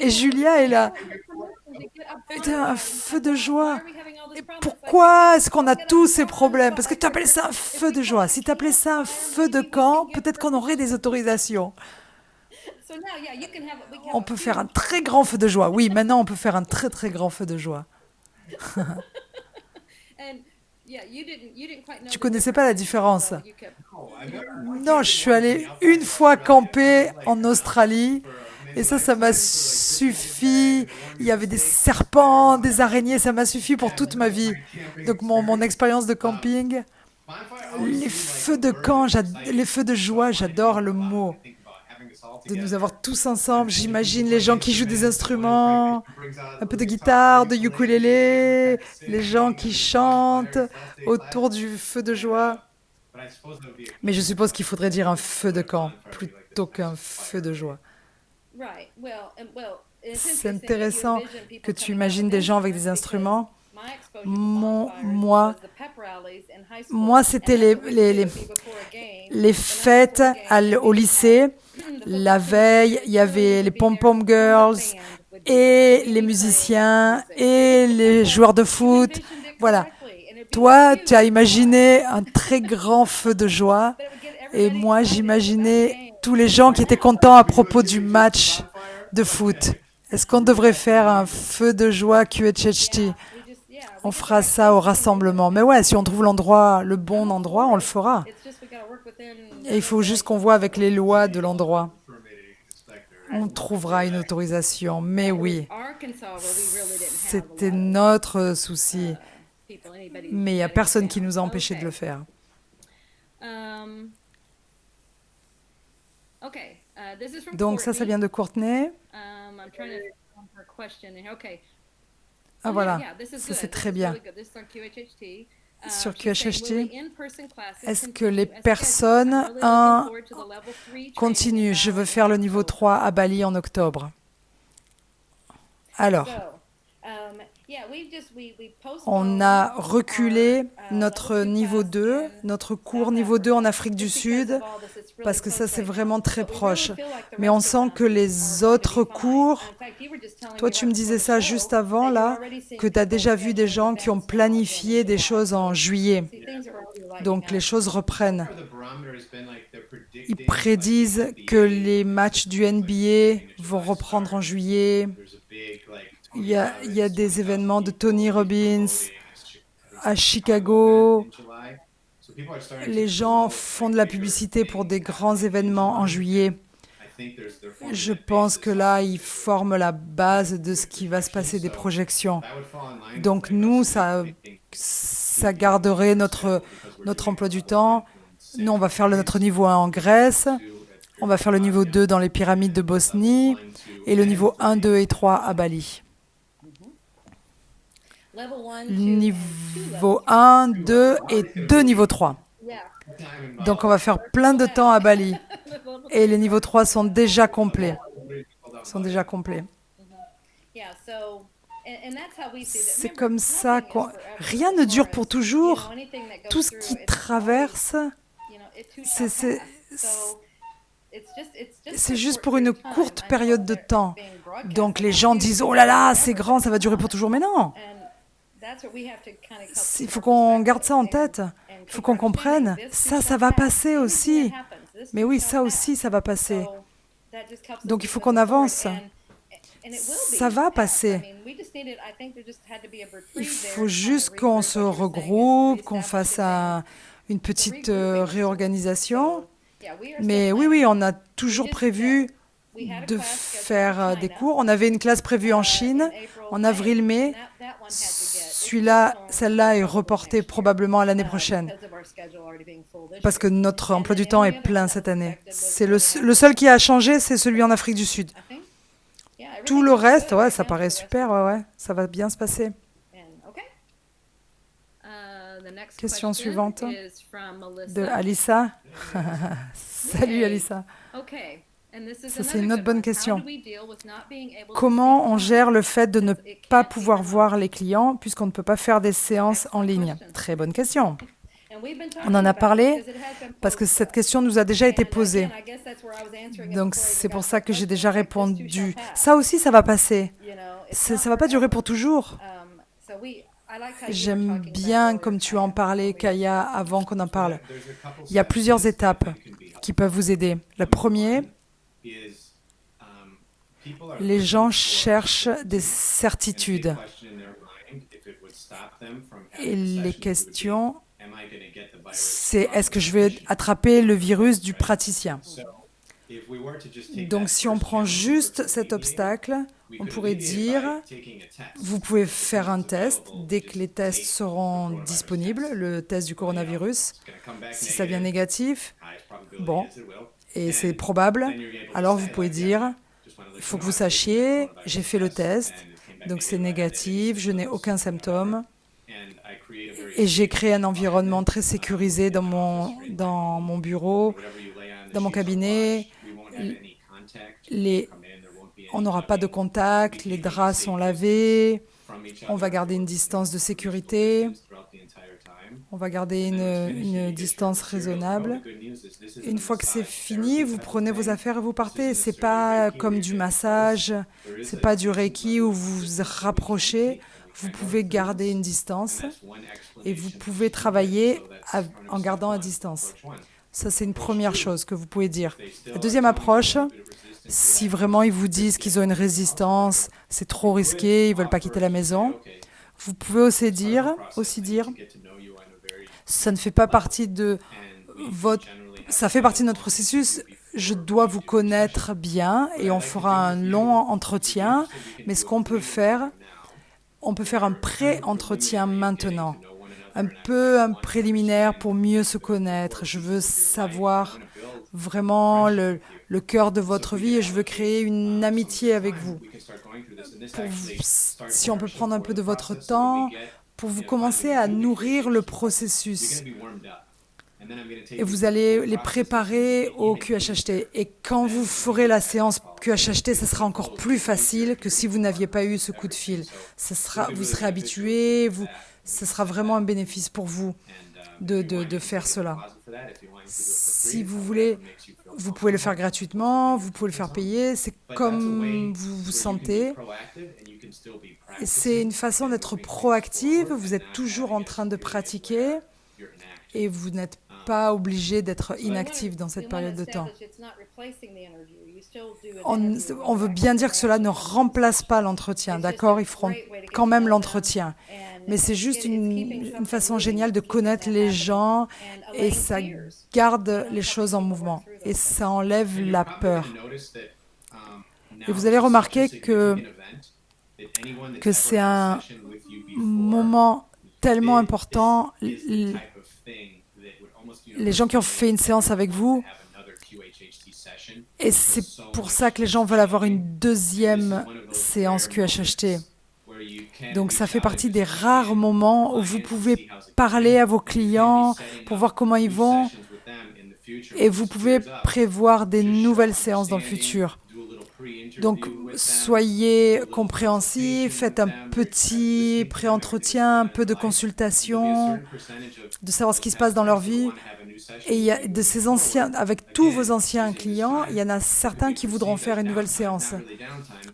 Et Julia est là. Un feu de joie. Et pourquoi est-ce qu'on a tous ces problèmes? Parce que tu appelles ça un feu de joie. Si tu appelais ça un feu de camp, peut-être qu'on aurait des autorisations. On peut faire un très grand feu de joie. Oui, maintenant on peut faire un très très grand feu de joie. Tu connaissais pas la différence? Non, je suis allée une fois camper en Australie et ça m'a suffi. Il y avait des serpents, des araignées, ça m'a suffi pour toute ma vie. Donc mon expérience de camping, les feux de camp, les feux de joie, j'adore le mot. De nous avoir tous ensemble, j'imagine les gens qui jouent des instruments, un peu de guitare, de ukulélé, les gens qui chantent autour du feu de joie. Mais je suppose qu'il faudrait dire un feu de camp plutôt qu'un feu de joie. C'est intéressant que tu imagines des gens avec des instruments. Moi, c'était les fêtes au lycée. La veille, il y avait les pom-pom girls et les musiciens et les joueurs de foot. Voilà. Toi, tu as imaginé un très grand feu de joie et moi, j'imaginais tous les gens qui étaient contents à propos du match de foot. Est-ce qu'on devrait faire un feu de joie QHHT? On fera ça au rassemblement. Mais ouais, si on trouve l'endroit, le bon endroit, on le fera. Et il faut juste qu'on voit avec les lois de l'endroit. On trouvera une autorisation. Mais oui, c'était notre souci. Mais il n'y a personne qui nous a empêchés de le faire. Donc ça vient de Courtney. Ah voilà, ça c'est très bien. Sur QHHT, est-ce que les personnes continuent? Je veux faire le niveau 3 à Bali en octobre. Alors, on a reculé notre niveau 2, notre cours niveau 2 en Afrique du Sud, parce que ça, c'est vraiment très proche. Mais on sent que les autres cours, toi, tu me disais ça juste avant, là, que tu as déjà vu des gens qui ont planifié des choses en juillet. Donc, les choses reprennent. Ils prédisent que les matchs du NBA vont reprendre en juillet. Il y a des événements de Tony Robbins à Chicago. Les gens font de la publicité pour des grands événements en juillet. Je pense que là, ils forment la base de ce qui va se passer, des projections. Donc nous, ça garderait notre emploi du temps. Nous, on va faire notre niveau 1 en Grèce. On va faire le niveau 2 dans les pyramides de Bosnie. Et le niveau 1, 2 et 3 à Bali. Niveau 1, 2 et 2 niveaux 3. Donc on va faire plein de temps à Bali. Et les niveaux 3 sont déjà complets. C'est comme ça qu'on... Rien ne dure pour toujours. Tout ce qui traverse, c'est juste pour une courte période de temps. Donc les gens disent « Oh là là, c'est grand, ça va durer pour toujours. » Mais non. Il faut qu'on garde ça en tête. Il faut qu'on comprenne. Ça va passer aussi. Mais oui, ça aussi, ça va passer. Donc il faut qu'on avance. Ça va passer. Il faut juste qu'on se regroupe, qu'on fasse une petite réorganisation. Mais oui, on a toujours prévu de faire des cours. On avait une classe prévue en Chine en avril-mai. Celle-là est reportée probablement à l'année prochaine parce que notre emploi du temps est plein cette année. C'est le seul qui a changé, c'est celui en Afrique du Sud. Tout le reste, ouais, ça paraît super, ouais, ça va bien se passer. Question suivante de Alissa. Salut Alissa. Ça, c'est une autre bonne question. Comment on gère le fait de ne pas pouvoir voir les clients puisqu'on ne peut pas faire des séances en ligne? Très bonne question. On en a parlé parce que cette question nous a déjà été posée. Donc, c'est pour ça que j'ai déjà répondu. Ça aussi, ça va passer. Ça ne va pas durer pour toujours. J'aime bien, comme tu en parlais, Kaya, avant qu'on en parle. Il y a plusieurs étapes qui peuvent vous aider. Le premier, les gens cherchent des certitudes. Et les questions, c'est est-ce que je vais attraper le virus du praticien? Donc, si on prend juste cet obstacle, on pourrait dire, vous pouvez faire un test dès que les tests seront disponibles, le test du coronavirus. Si ça vient négatif, bon, et c'est probable, alors vous pouvez dire, il faut que vous sachiez, j'ai fait le test, donc c'est négatif, je n'ai aucun symptôme. Et j'ai créé un environnement très sécurisé dans mon bureau, dans mon cabinet. On n'aura pas de contact, les draps sont lavés, on va garder une distance de sécurité, on va garder une distance raisonnable. Une fois que c'est fini, vous prenez vos affaires et vous partez. C'est pas comme du massage, c'est pas du Reiki où vous vous rapprochez. Vous pouvez garder une distance et vous pouvez travailler en gardant à distance. Ça, c'est une première chose que vous pouvez dire. La deuxième approche, si vraiment ils vous disent qu'ils ont une résistance, c'est trop risqué, ils ne veulent pas quitter la maison, vous pouvez aussi dire, ça ne fait pas partie de ça fait partie de notre processus, je dois vous connaître bien et on fera un long entretien, mais ce qu'on peut faire, on peut faire un pré-entretien maintenant, un préliminaire pour mieux se connaître. Je veux savoir vraiment le cœur de votre vie et je veux créer une amitié avec vous. Si on peut prendre un peu de votre temps pour vous commencer à nourrir le processus. Et vous allez les préparer au QHHT. Et quand vous ferez la séance QHHT, ça sera encore plus facile que si vous n'aviez pas eu ce coup de fil. Vous serez habitué, ce sera vraiment un bénéfice pour vous de faire cela. Si vous voulez, vous pouvez le faire gratuitement, vous pouvez le faire payer, c'est comme vous vous sentez. C'est une façon d'être proactive, vous êtes toujours en train de pratiquer et vous n'êtes pas obligé d'être inactif dans cette période de temps. On veut bien dire que cela ne remplace pas l'entretien, d'accord? Ils feront quand même l'entretien. Mais c'est juste une façon géniale de connaître les gens et ça garde les choses en mouvement et ça enlève la peur. Et vous allez remarquer que c'est un moment tellement important. Les gens qui ont fait une séance avec vous, et c'est pour ça que les gens veulent avoir une deuxième séance QHHT. Donc ça fait partie des rares moments où vous pouvez parler à vos clients pour voir comment ils vont et vous pouvez prévoir des nouvelles séances dans le futur. Donc, soyez compréhensifs, faites un petit pré-entretien, un peu de consultation, de savoir ce qui se passe dans leur vie. Et il y a de ces anciens, avec tous vos anciens clients, il y en a certains qui voudront faire une nouvelle séance.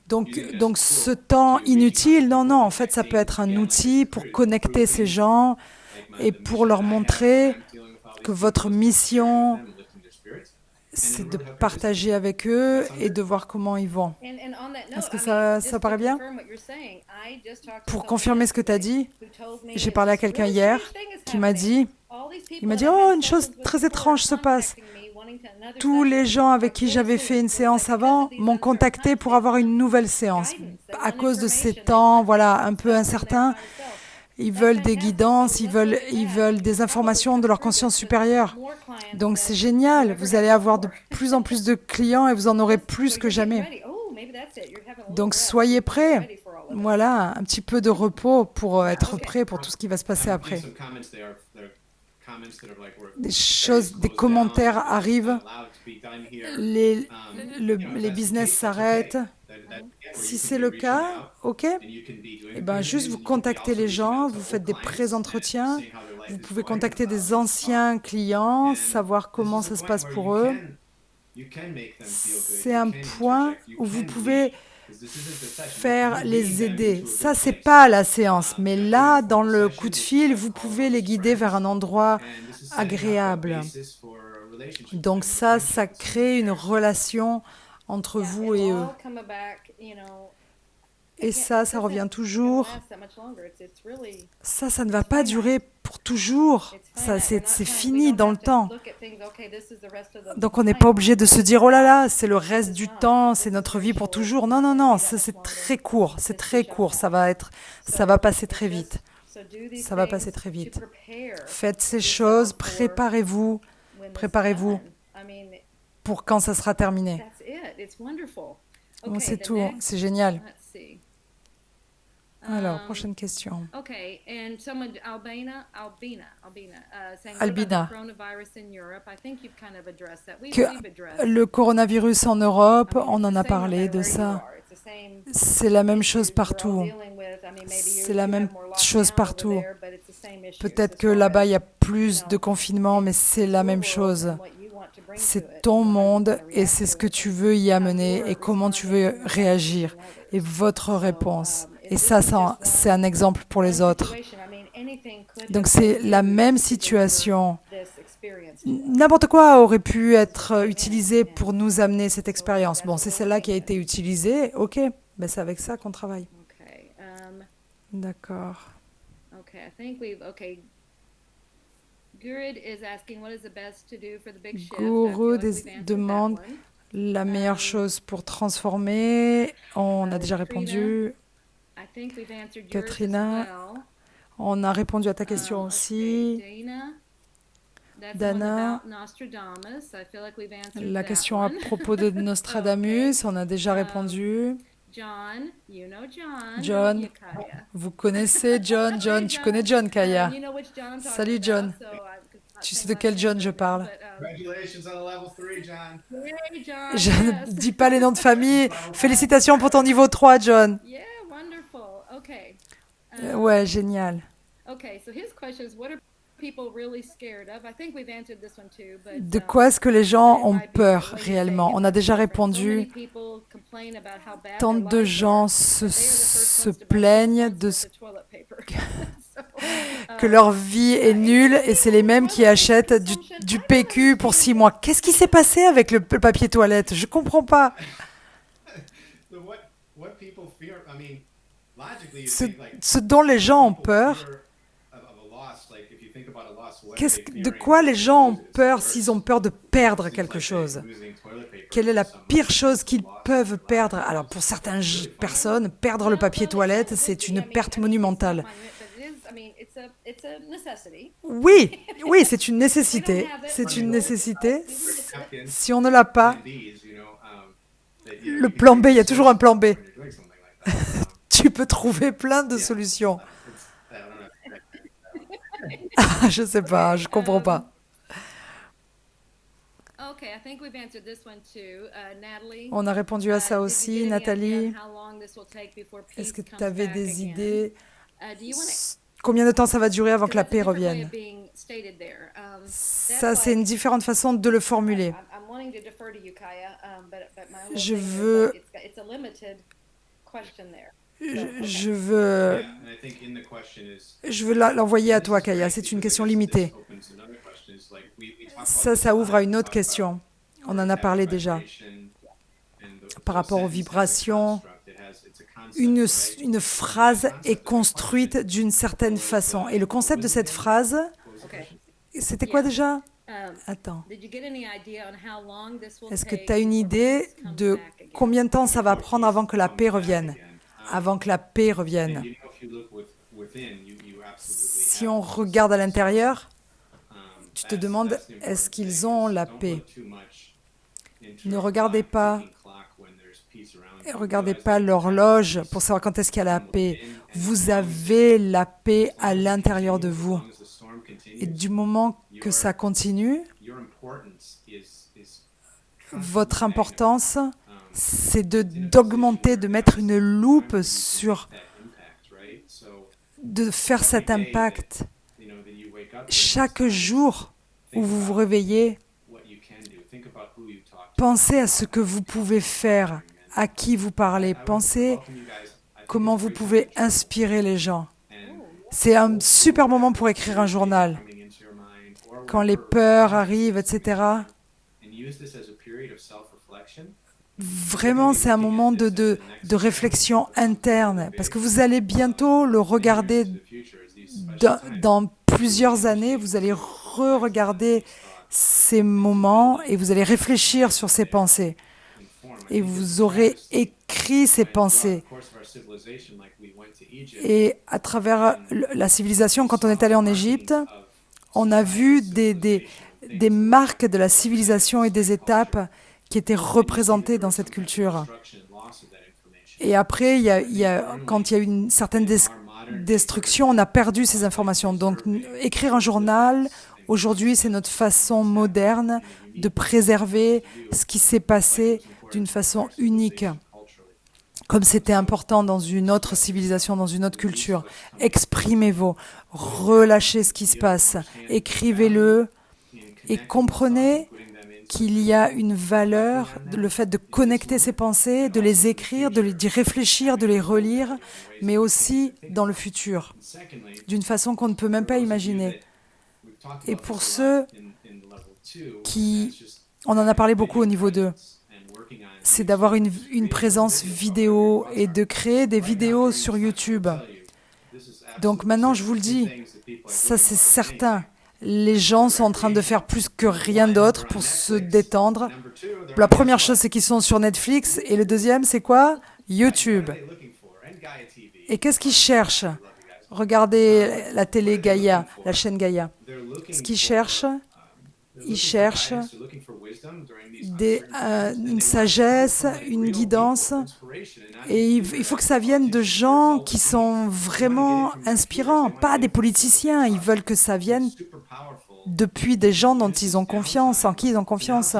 Donc ce temps inutile, non, en fait, ça peut être un outil pour connecter ces gens et pour leur montrer que votre mission, c'est de partager avec eux et de voir comment ils vont. Est-ce que ça paraît bien? Pour confirmer ce que tu as dit, j'ai parlé à quelqu'un hier qui m'a dit, oh, une chose très étrange se passe. Tous les gens avec qui j'avais fait une séance avant m'ont contacté pour avoir une nouvelle séance. À cause de ces temps, voilà, un peu incertains, ils veulent des guidances, ils veulent des informations de leur conscience supérieure. Donc c'est génial, vous allez avoir de plus en plus de clients et vous en aurez plus que jamais. Donc soyez prêts. Voilà, un petit peu de repos pour être prêt pour tout ce qui va se passer après. Des commentaires arrivent, les business s'arrêtent. Si c'est le cas, ok. Eh ben, juste vous contactez les gens, vous faites des pré-entretiens, vous pouvez contacter des anciens clients, savoir comment ça se passe pour eux. C'est un point où vous pouvez les aider. Ça, c'est pas la séance, mais là, dans le coup de fil, vous pouvez les guider vers un endroit agréable. Donc ça crée une relation entre vous et eux. Et ça revient toujours. Ça ne va pas durer pour toujours. Ça, c'est fini dans le temps. Donc, on n'est pas obligé de se dire, oh là là, c'est le reste du temps, c'est notre vie pour toujours. Non, ça, c'est très court. C'est très court. Ça va passer très vite. Ça va passer très vite. Faites ces choses, préparez-vous pour quand ça sera terminé. Bon, c'est tout, c'est génial. Alors, prochaine question. Albina. Que le coronavirus en Europe, on en a parlé de ça. C'est la même chose partout. C'est la même chose partout. Peut-être que là-bas, il y a plus de confinement, mais c'est la même chose. C'est ton monde et c'est ce que tu veux y amener et comment tu veux réagir et votre réponse. Et ça, c'est un exemple pour les autres. Donc, c'est la même situation. N'importe quoi aurait pu être utilisé pour nous amener cette expérience. Bon, c'est celle-là qui a été utilisée. OK, ben c'est avec ça qu'on travaille. D'accord. Guru demande la meilleure chose pour transformer. On a déjà répondu. Katrina, on a répondu à ta question aussi. Dana, la question à propos de Nostradamus, on a déjà répondu. John, vous connaissez John? John, tu connais John, Kaya? Salut John. Tu sais de quel John je parle? Je ne dis pas les noms de famille. Félicitations pour ton niveau 3, John. Ouais, génial. De quoi est-ce que les gens ont peur réellement? On a déjà répondu. Tant de gens se plaignent que leur vie est nulle et c'est les mêmes qui achètent du PQ pour 6 mois. Qu'est-ce qui s'est passé avec le papier toilette? Je comprends pas. Ce dont les gens ont peur, de quoi les gens ont peur s'ils ont peur de perdre quelque chose? Quelle est la pire chose qu'ils peuvent perdre? Alors pour certaines personnes, perdre le papier toilette, c'est une perte monumentale. Oui, oui, c'est une nécessité. C'est une nécessité. Si on ne l'a pas, le plan B, il y a toujours un plan B. Tu peux trouver plein de solutions. Je sais pas, je comprends pas. On a répondu à ça aussi, Nathalie. Est-ce que tu avais des idées? Combien de temps ça va durer avant que la paix revienne? Ça, c'est une différente façon de le formuler. Je veux l'envoyer à toi, Kaya. C'est une question limitée. Ça ouvre à une autre question. On en a parlé déjà. Par rapport aux vibrations, une phrase est construite d'une certaine façon. Et le concept de cette phrase, c'était quoi déjà? Attends. Est-ce que tu as une idée de combien de temps ça va prendre avant que la paix revienne? Avant que la paix revienne. Si on regarde à l'intérieur, tu te demandes, est-ce qu'ils ont la paix? Ne regardez pas l'horloge pour savoir quand est-ce qu'il y a la paix. Vous avez la paix à l'intérieur de vous. Et du moment que ça continue, votre importance, c'est d'augmenter, de mettre une loupe sur, de faire cet impact. Chaque jour où vous vous réveillez, pensez à ce que vous pouvez faire, à qui vous parlez, pensez comment vous pouvez inspirer les gens. C'est un super moment pour écrire un journal. Quand les peurs arrivent, etc. Vraiment, c'est un moment de réflexion interne, parce que vous allez bientôt le regarder dans plusieurs années, vous allez re-regarder ces moments et vous allez réfléchir sur ces pensées. Et vous aurez écrit ces pensées. Et à travers la civilisation, quand on est allé en Égypte, on a vu des marques de la civilisation et des étapes qui étaient représentées dans cette culture. Et après, quand il y a eu une certaine destruction, on a perdu ces informations. Donc, écrire un journal, aujourd'hui, c'est notre façon moderne de préserver ce qui s'est passé d'une façon unique, comme c'était important dans une autre civilisation, dans une autre culture. Exprimez-vous, relâchez ce qui se passe, écrivez-le et comprenez qu'il y a une valeur, le fait de connecter ses pensées, de les écrire, d'y réfléchir, de les relire, mais aussi dans le futur, d'une façon qu'on ne peut même pas imaginer. Et pour ceux on en a parlé beaucoup au niveau 2, c'est d'avoir une présence vidéo et de créer des vidéos sur YouTube. Donc maintenant, je vous le dis, ça c'est certain. Les gens sont en train de faire plus que rien d'autre pour se détendre. La première chose, c'est qu'ils sont sur Netflix. Et le deuxième, c'est quoi? YouTube. Et qu'est-ce qu'ils cherchent? Regardez la télé Gaïa, la chaîne Gaïa. Ce qu'ils cherchent, ils cherchent une sagesse, une guidance. Et il faut que ça vienne de gens qui sont vraiment inspirants, pas des politiciens. Ils veulent que ça vienne depuis des gens dont ils ont confiance, en qui ils ont confiance.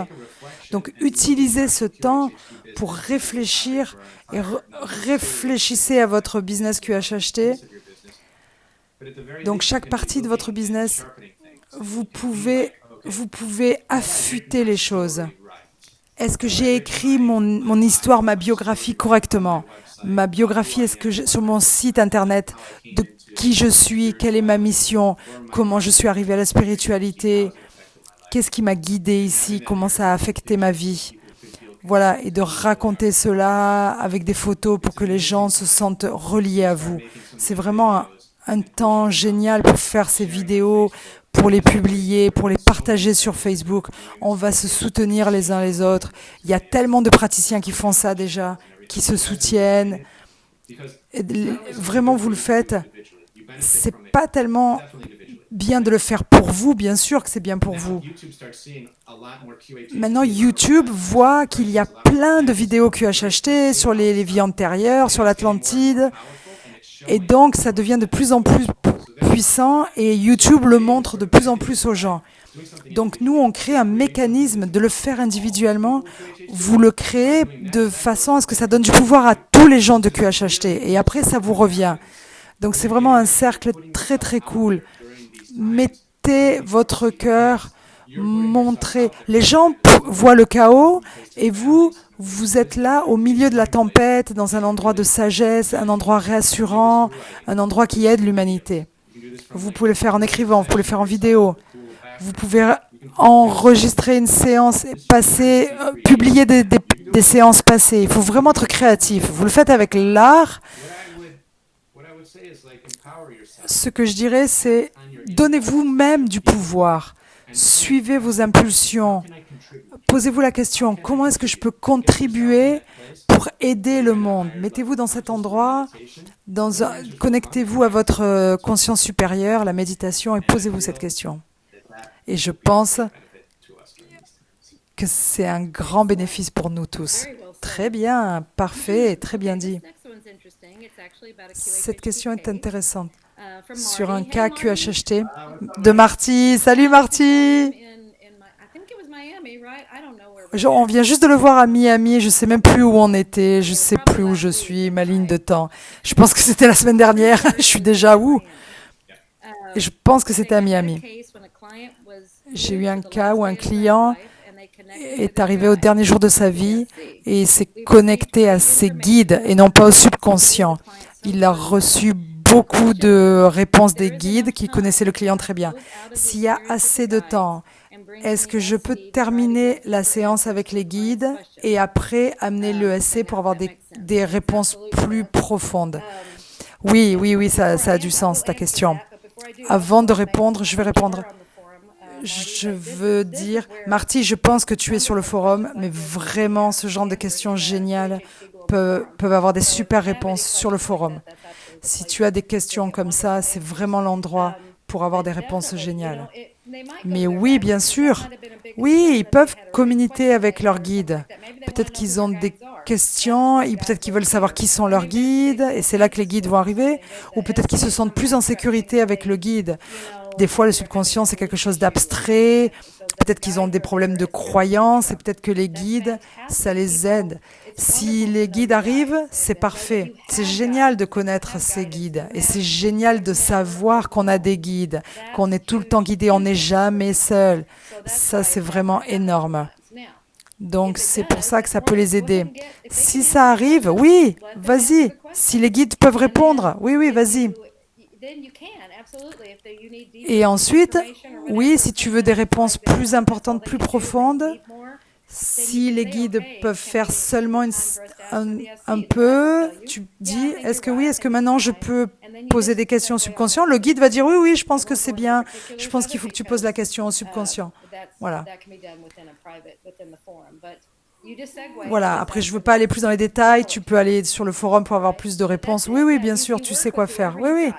Donc, utilisez ce temps pour réfléchir et réfléchissez à votre business QHHT. Donc, chaque partie de votre business, vous pouvez affûter les choses. Est-ce que j'ai écrit mon histoire, ma biographie correctement? Ma biographie, est-ce que sur mon site internet, de qui je suis, quelle est ma mission, comment je suis arrivé à la spiritualité, qu'est-ce qui m'a guidé ici, comment ça a affecté ma vie? Voilà, et de raconter cela avec des photos pour que les gens se sentent reliés à vous. C'est vraiment un temps génial pour faire ces vidéos, pour les publier, pour les partager sur Facebook. On va se soutenir les uns les autres. Il y a tellement de praticiens qui font ça déjà, qui se soutiennent. Et vraiment, vous le faites. C'est pas tellement bien de le faire pour vous, bien sûr que c'est bien pour vous. Maintenant, YouTube voit qu'il y a plein de vidéos QHHT sur les vies antérieures, sur l'Atlantide. Et donc, ça devient de plus en plus puissant et YouTube le montre de plus en plus aux gens. Donc, nous, on crée un mécanisme de le faire individuellement. Vous le créez de façon à ce que ça donne du pouvoir à tous les gens de QHHT. Et après, ça vous revient. Donc, c'est vraiment un cercle très, très cool. Mettez votre cœur, montrez. Les gens voient le chaos et vous êtes là au milieu de la tempête, dans un endroit de sagesse, un endroit rassurant, un endroit qui aide l'humanité. Vous pouvez le faire en écrivant, vous pouvez le faire en vidéo. Vous pouvez enregistrer une séance, publier des séances passées. Il faut vraiment être créatif. Vous le faites avec l'art. Ce que je dirais, c'est donnez-vous même du pouvoir. Suivez vos impulsions. Posez-vous la question, comment est-ce que je peux contribuer pour aider le monde? Mettez-vous dans cet endroit, connectez-vous à votre conscience supérieure, la méditation, et posez-vous cette question. Et je pense que c'est un grand bénéfice pour nous tous. Très bien, parfait, très bien dit. Cette question est intéressante. Sur un cas QHHT de Marty. Salut Marty! On vient juste de le voir à Miami, je ne sais même plus où on était, je ne sais plus où je suis, ma ligne de temps. Je pense que c'était la semaine dernière, je suis déjà où? Et je pense que c'était à Miami. J'ai eu un cas où un client est arrivé au dernier jour de sa vie et s'est connecté à ses guides et non pas au subconscient. Il a reçu beaucoup de réponses des guides qui connaissaient le client très bien. S'il y a assez de temps, est-ce que je peux terminer la séance avec les guides et après amener l'ESC pour avoir des réponses plus profondes? Oui, ça a du sens, ta question. Avant de répondre, je vais répondre. Je veux dire, Marty, je pense que tu es sur le forum, mais vraiment, ce genre de questions géniales peuvent avoir des super réponses sur le forum. Si tu as des questions comme ça, c'est vraiment l'endroit pour avoir des réponses géniales. Mais oui, bien sûr. Oui, ils peuvent communiquer avec leur guide. Peut-être qu'ils ont des questions, peut-être qu'ils veulent savoir qui sont leurs guides, et c'est là que les guides vont arriver. Ou peut-être qu'ils se sentent plus en sécurité avec le guide. Des fois, le subconscient, c'est quelque chose d'abstrait. Peut-être qu'ils ont des problèmes de croyance, et peut-être que les guides, ça les aide. Si les guides arrivent, c'est parfait. C'est génial de connaître ces guides. Et c'est génial de savoir qu'on a des guides, qu'on est tout le temps guidé, on n'est jamais seul. Ça, c'est vraiment énorme. Donc, c'est pour ça que ça peut les aider. Si ça arrive, oui, vas-y. Si les guides peuvent répondre, oui, vas-y. Et ensuite, oui, si tu veux des réponses plus importantes, plus profondes, si les guides peuvent faire seulement un peu, tu dis, est-ce que oui, est-ce que maintenant je peux poser des questions au subconscient? Le guide va dire, oui, oui, je pense que c'est bien, je pense qu'il faut que tu poses la question au subconscient. Voilà. Voilà, après, je ne veux pas aller plus dans les détails, tu peux aller sur le forum pour avoir plus de réponses. Oui, oui, bien sûr, tu sais quoi faire. Oui, oui.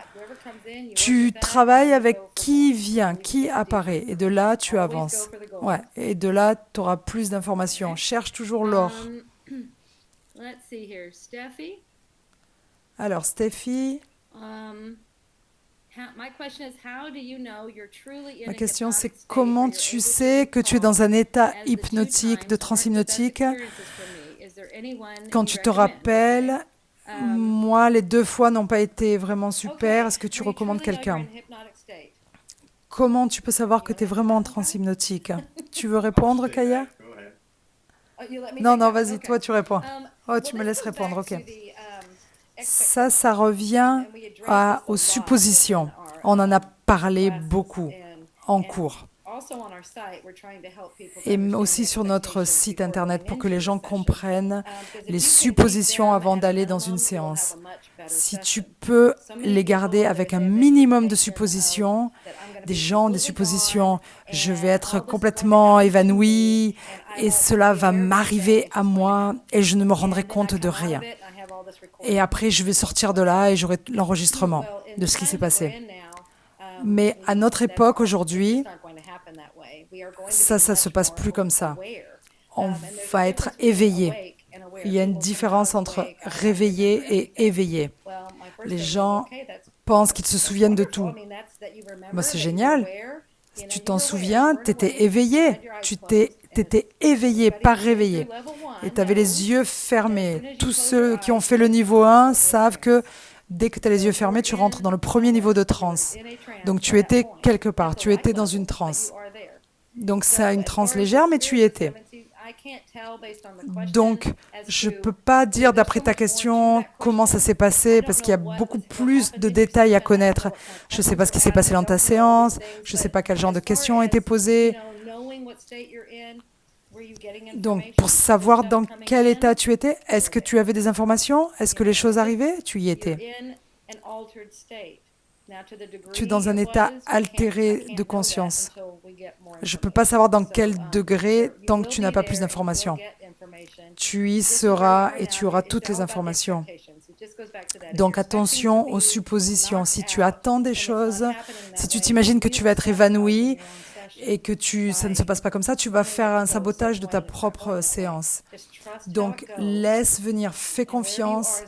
Tu travailles avec qui vient, qui apparaît, et de là, tu avances. Ouais, et de là, tu auras plus d'informations. Cherche toujours l'or. Alors, Steffi, ma question c'est comment tu sais que tu es dans un état hypnotique, de transhypnotique, quand tu te rappelles, moi, les 2 fois n'ont pas été vraiment super. Est-ce que tu recommandes quelqu'un? Comment tu peux savoir que tu es vraiment en transhypnotique? Tu veux répondre, Kaya? Non, non, vas-y, toi, tu réponds. Oh, tu me laisses répondre, ok. Ça revient aux suppositions. On en a parlé beaucoup en cours. Et aussi sur notre site internet pour que les gens comprennent les suppositions avant d'aller dans une séance. Si tu peux les garder avec un minimum de suppositions, des gens, des suppositions, je vais être complètement évanouie et cela va m'arriver à moi et je ne me rendrai compte de rien. Et après, je vais sortir de là et j'aurai l'enregistrement de ce qui s'est passé. Mais à notre époque, aujourd'hui, ça se passe plus comme ça. On va être éveillé. Il y a une différence entre réveillé et éveillé. Les gens pensent qu'ils se souviennent de tout. Bah, c'est génial. Si tu t'en souviens, tu étais éveillé. Tu t'étais éveillé, pas réveillé. Et tu avais les yeux fermés. Tous ceux qui ont fait le niveau 1 savent que dès que tu as les yeux fermés, tu rentres dans le premier niveau de transe. Donc tu étais quelque part, tu étais dans une transe. Donc c'est une transe légère, mais tu y étais. Donc je ne peux pas dire d'après ta question comment ça s'est passé, parce qu'il y a beaucoup plus de détails à connaître. Je ne sais pas ce qui s'est passé dans ta séance, je ne sais pas quel genre de questions ont été posées. Donc, pour savoir dans quel état tu étais, est-ce que tu avais des informations? Est-ce que les choses arrivaient? Tu y étais. Tu es dans un état altéré de conscience. Je ne peux pas savoir dans quel degré tant que tu n'as pas plus d'informations. Tu y seras et tu auras toutes les informations. Donc attention aux suppositions. Si tu attends des choses, si tu t'imagines que tu vas être évanoui et que ça ne se passe pas comme ça, tu vas faire un sabotage de ta propre séance. Donc laisse venir, fais confiance.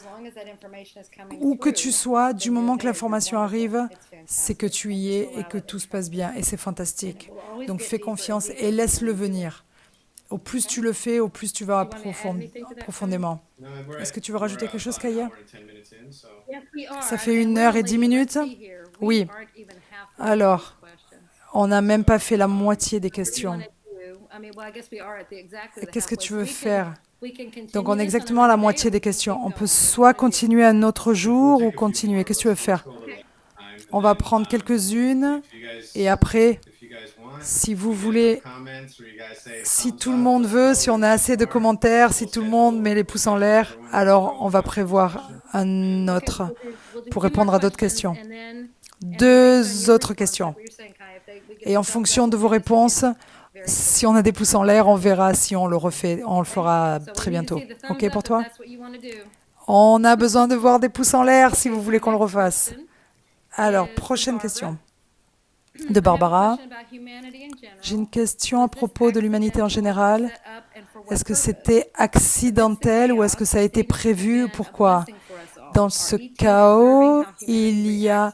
Où que tu sois, du moment que l'information arrive, c'est que tu y es et que tout se passe bien et c'est fantastique. Donc fais confiance et laisse-le venir. Au plus tu le fais, au plus tu vas profondément. Est-ce que tu veux rajouter quelque chose, Kaya? Ça fait 1h10. Oui. Alors, on n'a même pas fait la moitié des questions. Qu'est-ce que tu veux faire? Donc, on est exactement à la moitié des questions. On peut soit continuer un autre jour ou continuer. Qu'est-ce que tu veux faire? On va prendre quelques-unes et après, si vous voulez, si tout le monde veut, si on a assez de commentaires, si tout le monde met les pouces en l'air, alors on va prévoir un autre pour répondre à d'autres questions. 2 autres questions. Et en fonction de vos réponses, si on a des pouces en l'air, on verra si on le refait. On le fera très bientôt. OK pour toi? On a besoin de voir des pouces en l'air si vous voulez qu'on le refasse. Alors, prochaine question de Barbara. J'ai une question à propos de l'humanité en général. Est-ce que c'était accidentel ou est-ce que ça a été prévu? Pourquoi? Dans ce chaos, il y a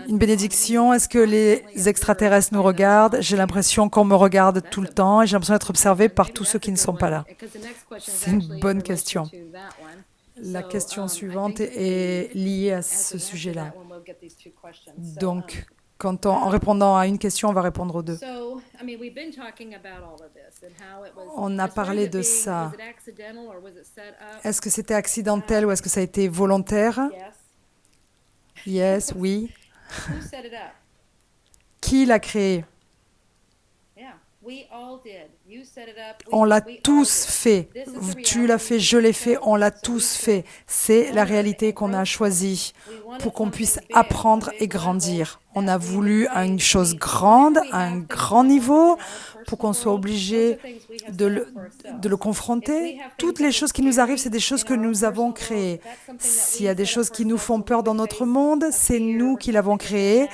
une bénédiction. Est-ce que les extraterrestres nous regardent? J'ai l'impression qu'on me regarde tout le temps et j'ai l'impression d'être observée par tous ceux qui ne sont pas là. C'est une bonne question. La question suivante est liée à ce sujet-là. Donc, en répondant à une question, on va répondre aux 2. On a parlé de ça. Est-ce que c'était accidentel ou est-ce que ça a été volontaire? Yes, oui.
Who set it up?
Qui l'a créé?
Yeah, we all did. You set it up.
On l'a
We all
tous
did.
fait.
This is the
Tu l'as
reality
fait,
we
je l'ai fait,
chose.
on l'a
So we
tous
took
fait. C'est la
ownership
réalité
and
qu'on a
growth for it.
choisie
We
pour
wanted
qu'on puisse
something big on a
apprendre et
big level
grandir. On
that
a
we would
voulu
say
une
to
chose
be, whenever
grande,
we
un
have things
grand
come up
niveau,
in our
pour qu'on
personal
soit
world, those
obligé
are things we have
de
set up
le,
for
de le
ourselves. If we
confronter.
have things
Toutes
that
les
get
choses qui nous arrivent, c'est
scary
des choses
in
que
our own
nous avons
personal world,
créées.
that's something that
S'il y
we
a des
set up
choses
for
qui nous
ourselves
font
so we
peur dans
would
notre
face
monde,
a
c'est
fear
nous
or
qui l'avons
something within
créé
that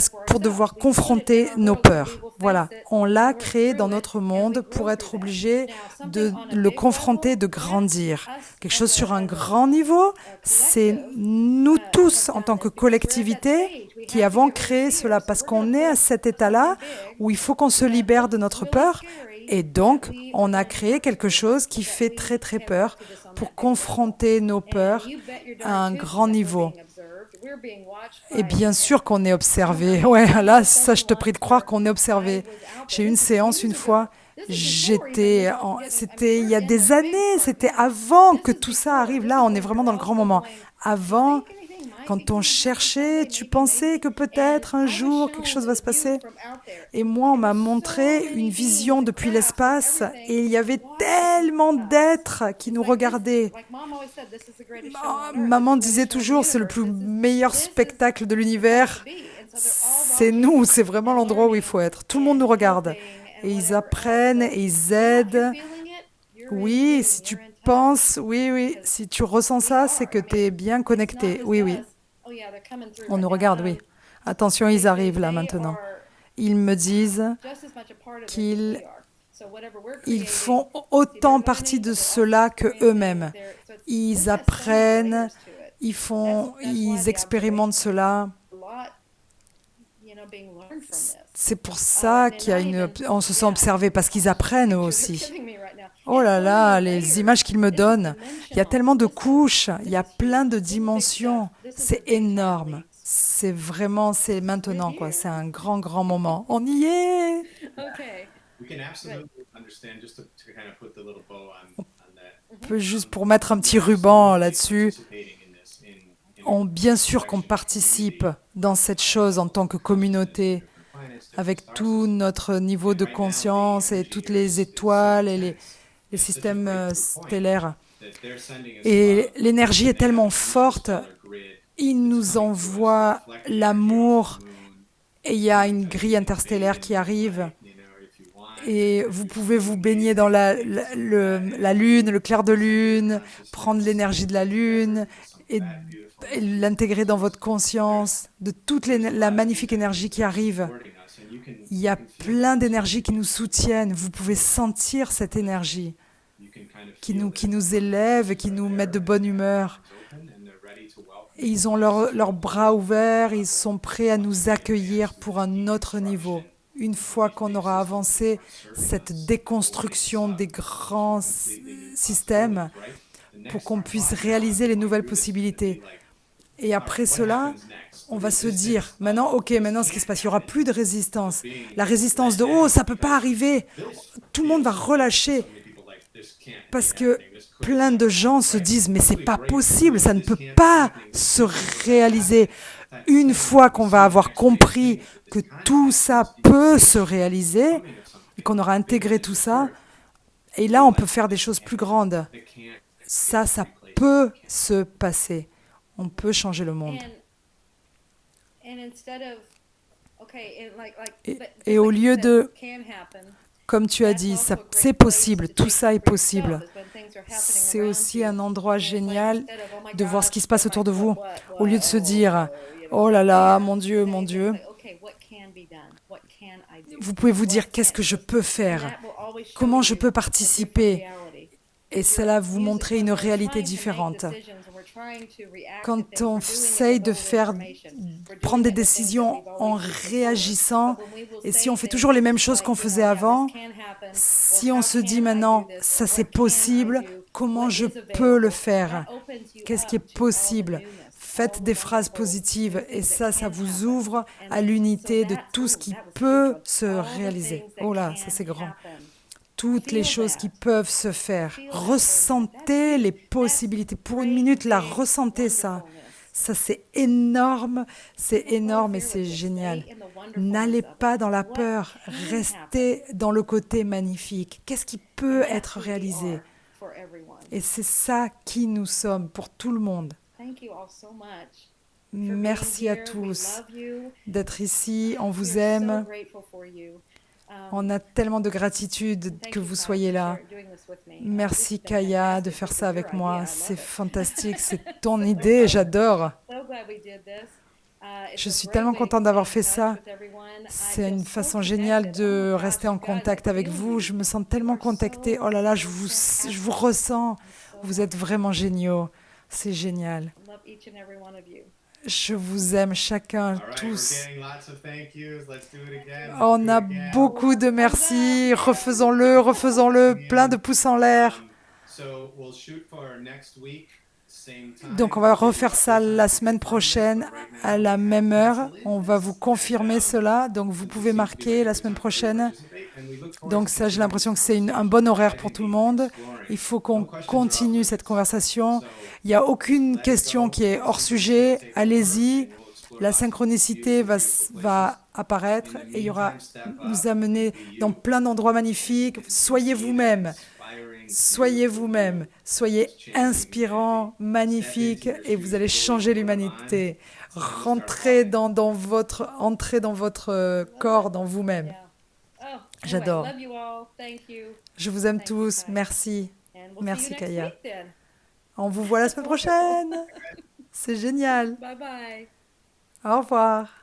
for
pour
ourselves.
devoir
We put it in
confronter
our
nos
world so we
peurs.
will face
Voilà,
it,
on
we
l'a
work
créé dans
through it,
notre
and we
monde pour
grow through
être
that.
obligé
Now, something
de
on a
le
big
confronter,
level,
de
that's
grandir.
us
Quelque chose sur un
as
grand niveau,
a
c'est
collective
nous tous
have
en
done
tant
this
que
because we're at that
collectivité
stage. We
qui
have to
avons
get rid of
créé
fear.
cela
So
parce
we're going to
qu'on est à
put
cet
something
état-là
big
où il faut qu'on se
that
libère
looks
de notre
really
peur
scary
et
that
donc
we are
on a
going to
créé
work
quelque
through
chose
so
qui
that
fait très
we
très
can work
peur
through this on
pour
that big level.
confronter nos
And
peurs
you bet your
à
darn
un
tootsies
grand
that we're
niveau.
being observed. We're being watched
Et
by
bien sûr qu'on est
some of
observé.
you.
Ouais,
I had
là,
a
ça, je
session
te prie de
once
croire
where
qu'on est
I
observé.
was out there.
J'ai eu une
This is
séance une
years ago.
fois.
This is before even
J'étais
this was
en...
getting, I mean,
C'était il y
we're
a
in the
des
big
années,
part
c'était
now.
avant que
This is
tout ça
before.
arrive.
This
Là,
is
on est
when
vraiment
we're
dans le
all
grand
still
moment.
going, do you
Avant,
think anything might be
quand on
going to happen
cherchait,
someday?
tu
Maybe,
pensais
maybe.
que
And
peut-être un
I was
jour quelque
shown
chose va
this
se
view
passer.
from out there.
Et
And
moi, on
there
m'a
were so
montré une
many beings
vision
and
depuis
crafts and
l'espace
everything
et il y avait
watching
tellement
us.
d'êtres qui
It's
nous
like this,
regardaient.
like Mom always said, this is the greatest show on earth. This is
Maman
the
disait
greatest show in the
toujours, c'est le
universe.
plus meilleur
This is
spectacle de
the place to
l'univers.
be. And so they're all
C'est
watching
nous, c'est vraiment
and
l'endroit où il
learning
faut être. Tout le monde
and
nous regarde.
helping and
Et ils
whatever else.
apprennent
So
et ils
yeah, if you're
aident.
feeling it, you're in
Oui,
tune,
si tu
you're in touch.
penses, oui, oui,
Because
si tu ressens
we
ça, c'est
are.
que
I
tu
mean,
es bien
it's not
connecté.
just
Oui, oui.
us. Oh yeah, they're coming through
On
right
nous
now.
regarde, oui. Attention, ils arrivent là
They
maintenant.
are
Ils me disent
just as much a part of this as
qu'ils
we are. So whatever we're
ils
creating,
font
see,
autant
they're
partie
learning,
de
but they're also
cela que
experiencing
eux-mêmes.
their, so it's,
Ils
this has so many
apprennent,
layers to it.
ils font,
That's why
ils
the
expérimentent
observation,
cela.
a lot, being learned from this.
C'est pour ça
And
qu'il y a
not
une,
even,
on se sent
yeah,
observé parce qu'ils apprennent eux
pictures are
aussi.
giving me right now.
Oh
Yeah,
là
so
là,
many
les
layers.
images qu'ils me
This is
donnent, il y a
dimensional.
tellement de
This
couches, il y a
is
plein de
huge. This is big
dimensions.
stuff. This is the
C'est
big time
énorme.
leaps.
C'est vraiment, c'est
We're
maintenant quoi.
here.
C'est un grand, grand moment. On y est.
Okay.
We can absolutely understand, just to kind of put the little bow on that.
On peut juste pour mettre un petit ruban là-dessus.
Participating in this,
Bien sûr qu'on participe dans cette chose en tant que communauté, avec tout notre niveau de conscience et toutes les étoiles et les systèmes stellaires. Et l'énergie est tellement forte, ils nous envoient l'amour et il y a une grille interstellaire qui arrive. Et vous pouvez vous baigner dans la lune, le clair de lune, prendre l'énergie de la lune et l'intégrer dans votre conscience, de toute la magnifique énergie qui arrive. Il y a plein d'énergies qui nous soutiennent. Vous pouvez sentir cette énergie qui nous élève et qui nous met de bonne humeur. Et ils ont leurs bras ouverts, ils sont prêts à nous accueillir pour un autre niveau. Une fois qu'on aura avancé cette déconstruction des grands systèmes pour qu'on puisse réaliser les nouvelles possibilités. Et après cela, on va se dire, maintenant ce qui se passe, il n'y aura plus de résistance. La résistance de « oh, ça ne peut pas arriver », tout le monde va relâcher parce que plein de gens se disent « mais c'est pas possible, ça ne peut pas se réaliser ». Une fois qu'on va avoir compris que tout ça peut se réaliser et qu'on aura intégré tout ça, et là on peut faire des choses plus grandes. Ça peut se passer. On peut changer le monde. Et au lieu de, comme tu as dit, c'est possible, tout ça est possible. C'est aussi un endroit génial de voir ce qui se passe autour de vous. Au lieu de se dire, oh là là, mon Dieu, vous pouvez vous dire, qu'est-ce que je peux faire? Comment je peux participer? Et cela vous montrer une réalité différente. Quand on essaye de prendre des décisions en réagissant, et si on fait toujours les mêmes choses qu'on faisait avant, si on se dit maintenant, ça c'est possible, comment je peux le faire? Qu'est-ce qui est possible? Faites des phrases positives et ça vous ouvre à l'unité de tout ce qui peut se réaliser. Oh là, ça c'est grand. Toutes les choses qui peuvent se faire. Ressentez les possibilités. Pour une minute, là, ressentez ça. Ça, c'est énorme et c'est génial. N'allez pas dans la peur, restez dans le côté magnifique. Qu'est-ce qui peut être réalisé? Et c'est ça qui nous sommes pour tout le monde. Merci à tous d'être ici, on vous aime. On a tellement de gratitude que vous soyez là. Merci Kaya de faire ça avec moi. C'est fantastique, c'est ton idée, j'adore. Je suis tellement contente d'avoir fait ça. C'est une façon géniale de rester en contact avec vous. Je me sens tellement contactée. Oh là là, je vous ressens. Vous êtes vraiment géniaux. C'est génial. Je vous aime chacun, tous. On a beaucoup de merci. Refaisons-le. Plein de pouces en l'air. Donc, on va refaire ça la semaine prochaine à la même heure. On va vous confirmer cela. Donc, vous pouvez marquer la semaine prochaine. Donc, ça, j'ai l'impression que c'est un bon horaire pour tout le monde. Il faut qu'on continue cette conversation. Il n'y a aucune question qui est hors sujet. Allez-y. La synchronicité va apparaître et il y aura nous amener dans plein d'endroits magnifiques. Soyez vous-même. Soyez vous-même, soyez inspirant, magnifique et vous allez changer l'humanité. Entrez dans votre corps, dans vous-même. J'adore. Je vous aime tous. Merci. Merci Kaya. On vous voit la semaine prochaine. C'est génial.
Bye bye.
Au revoir.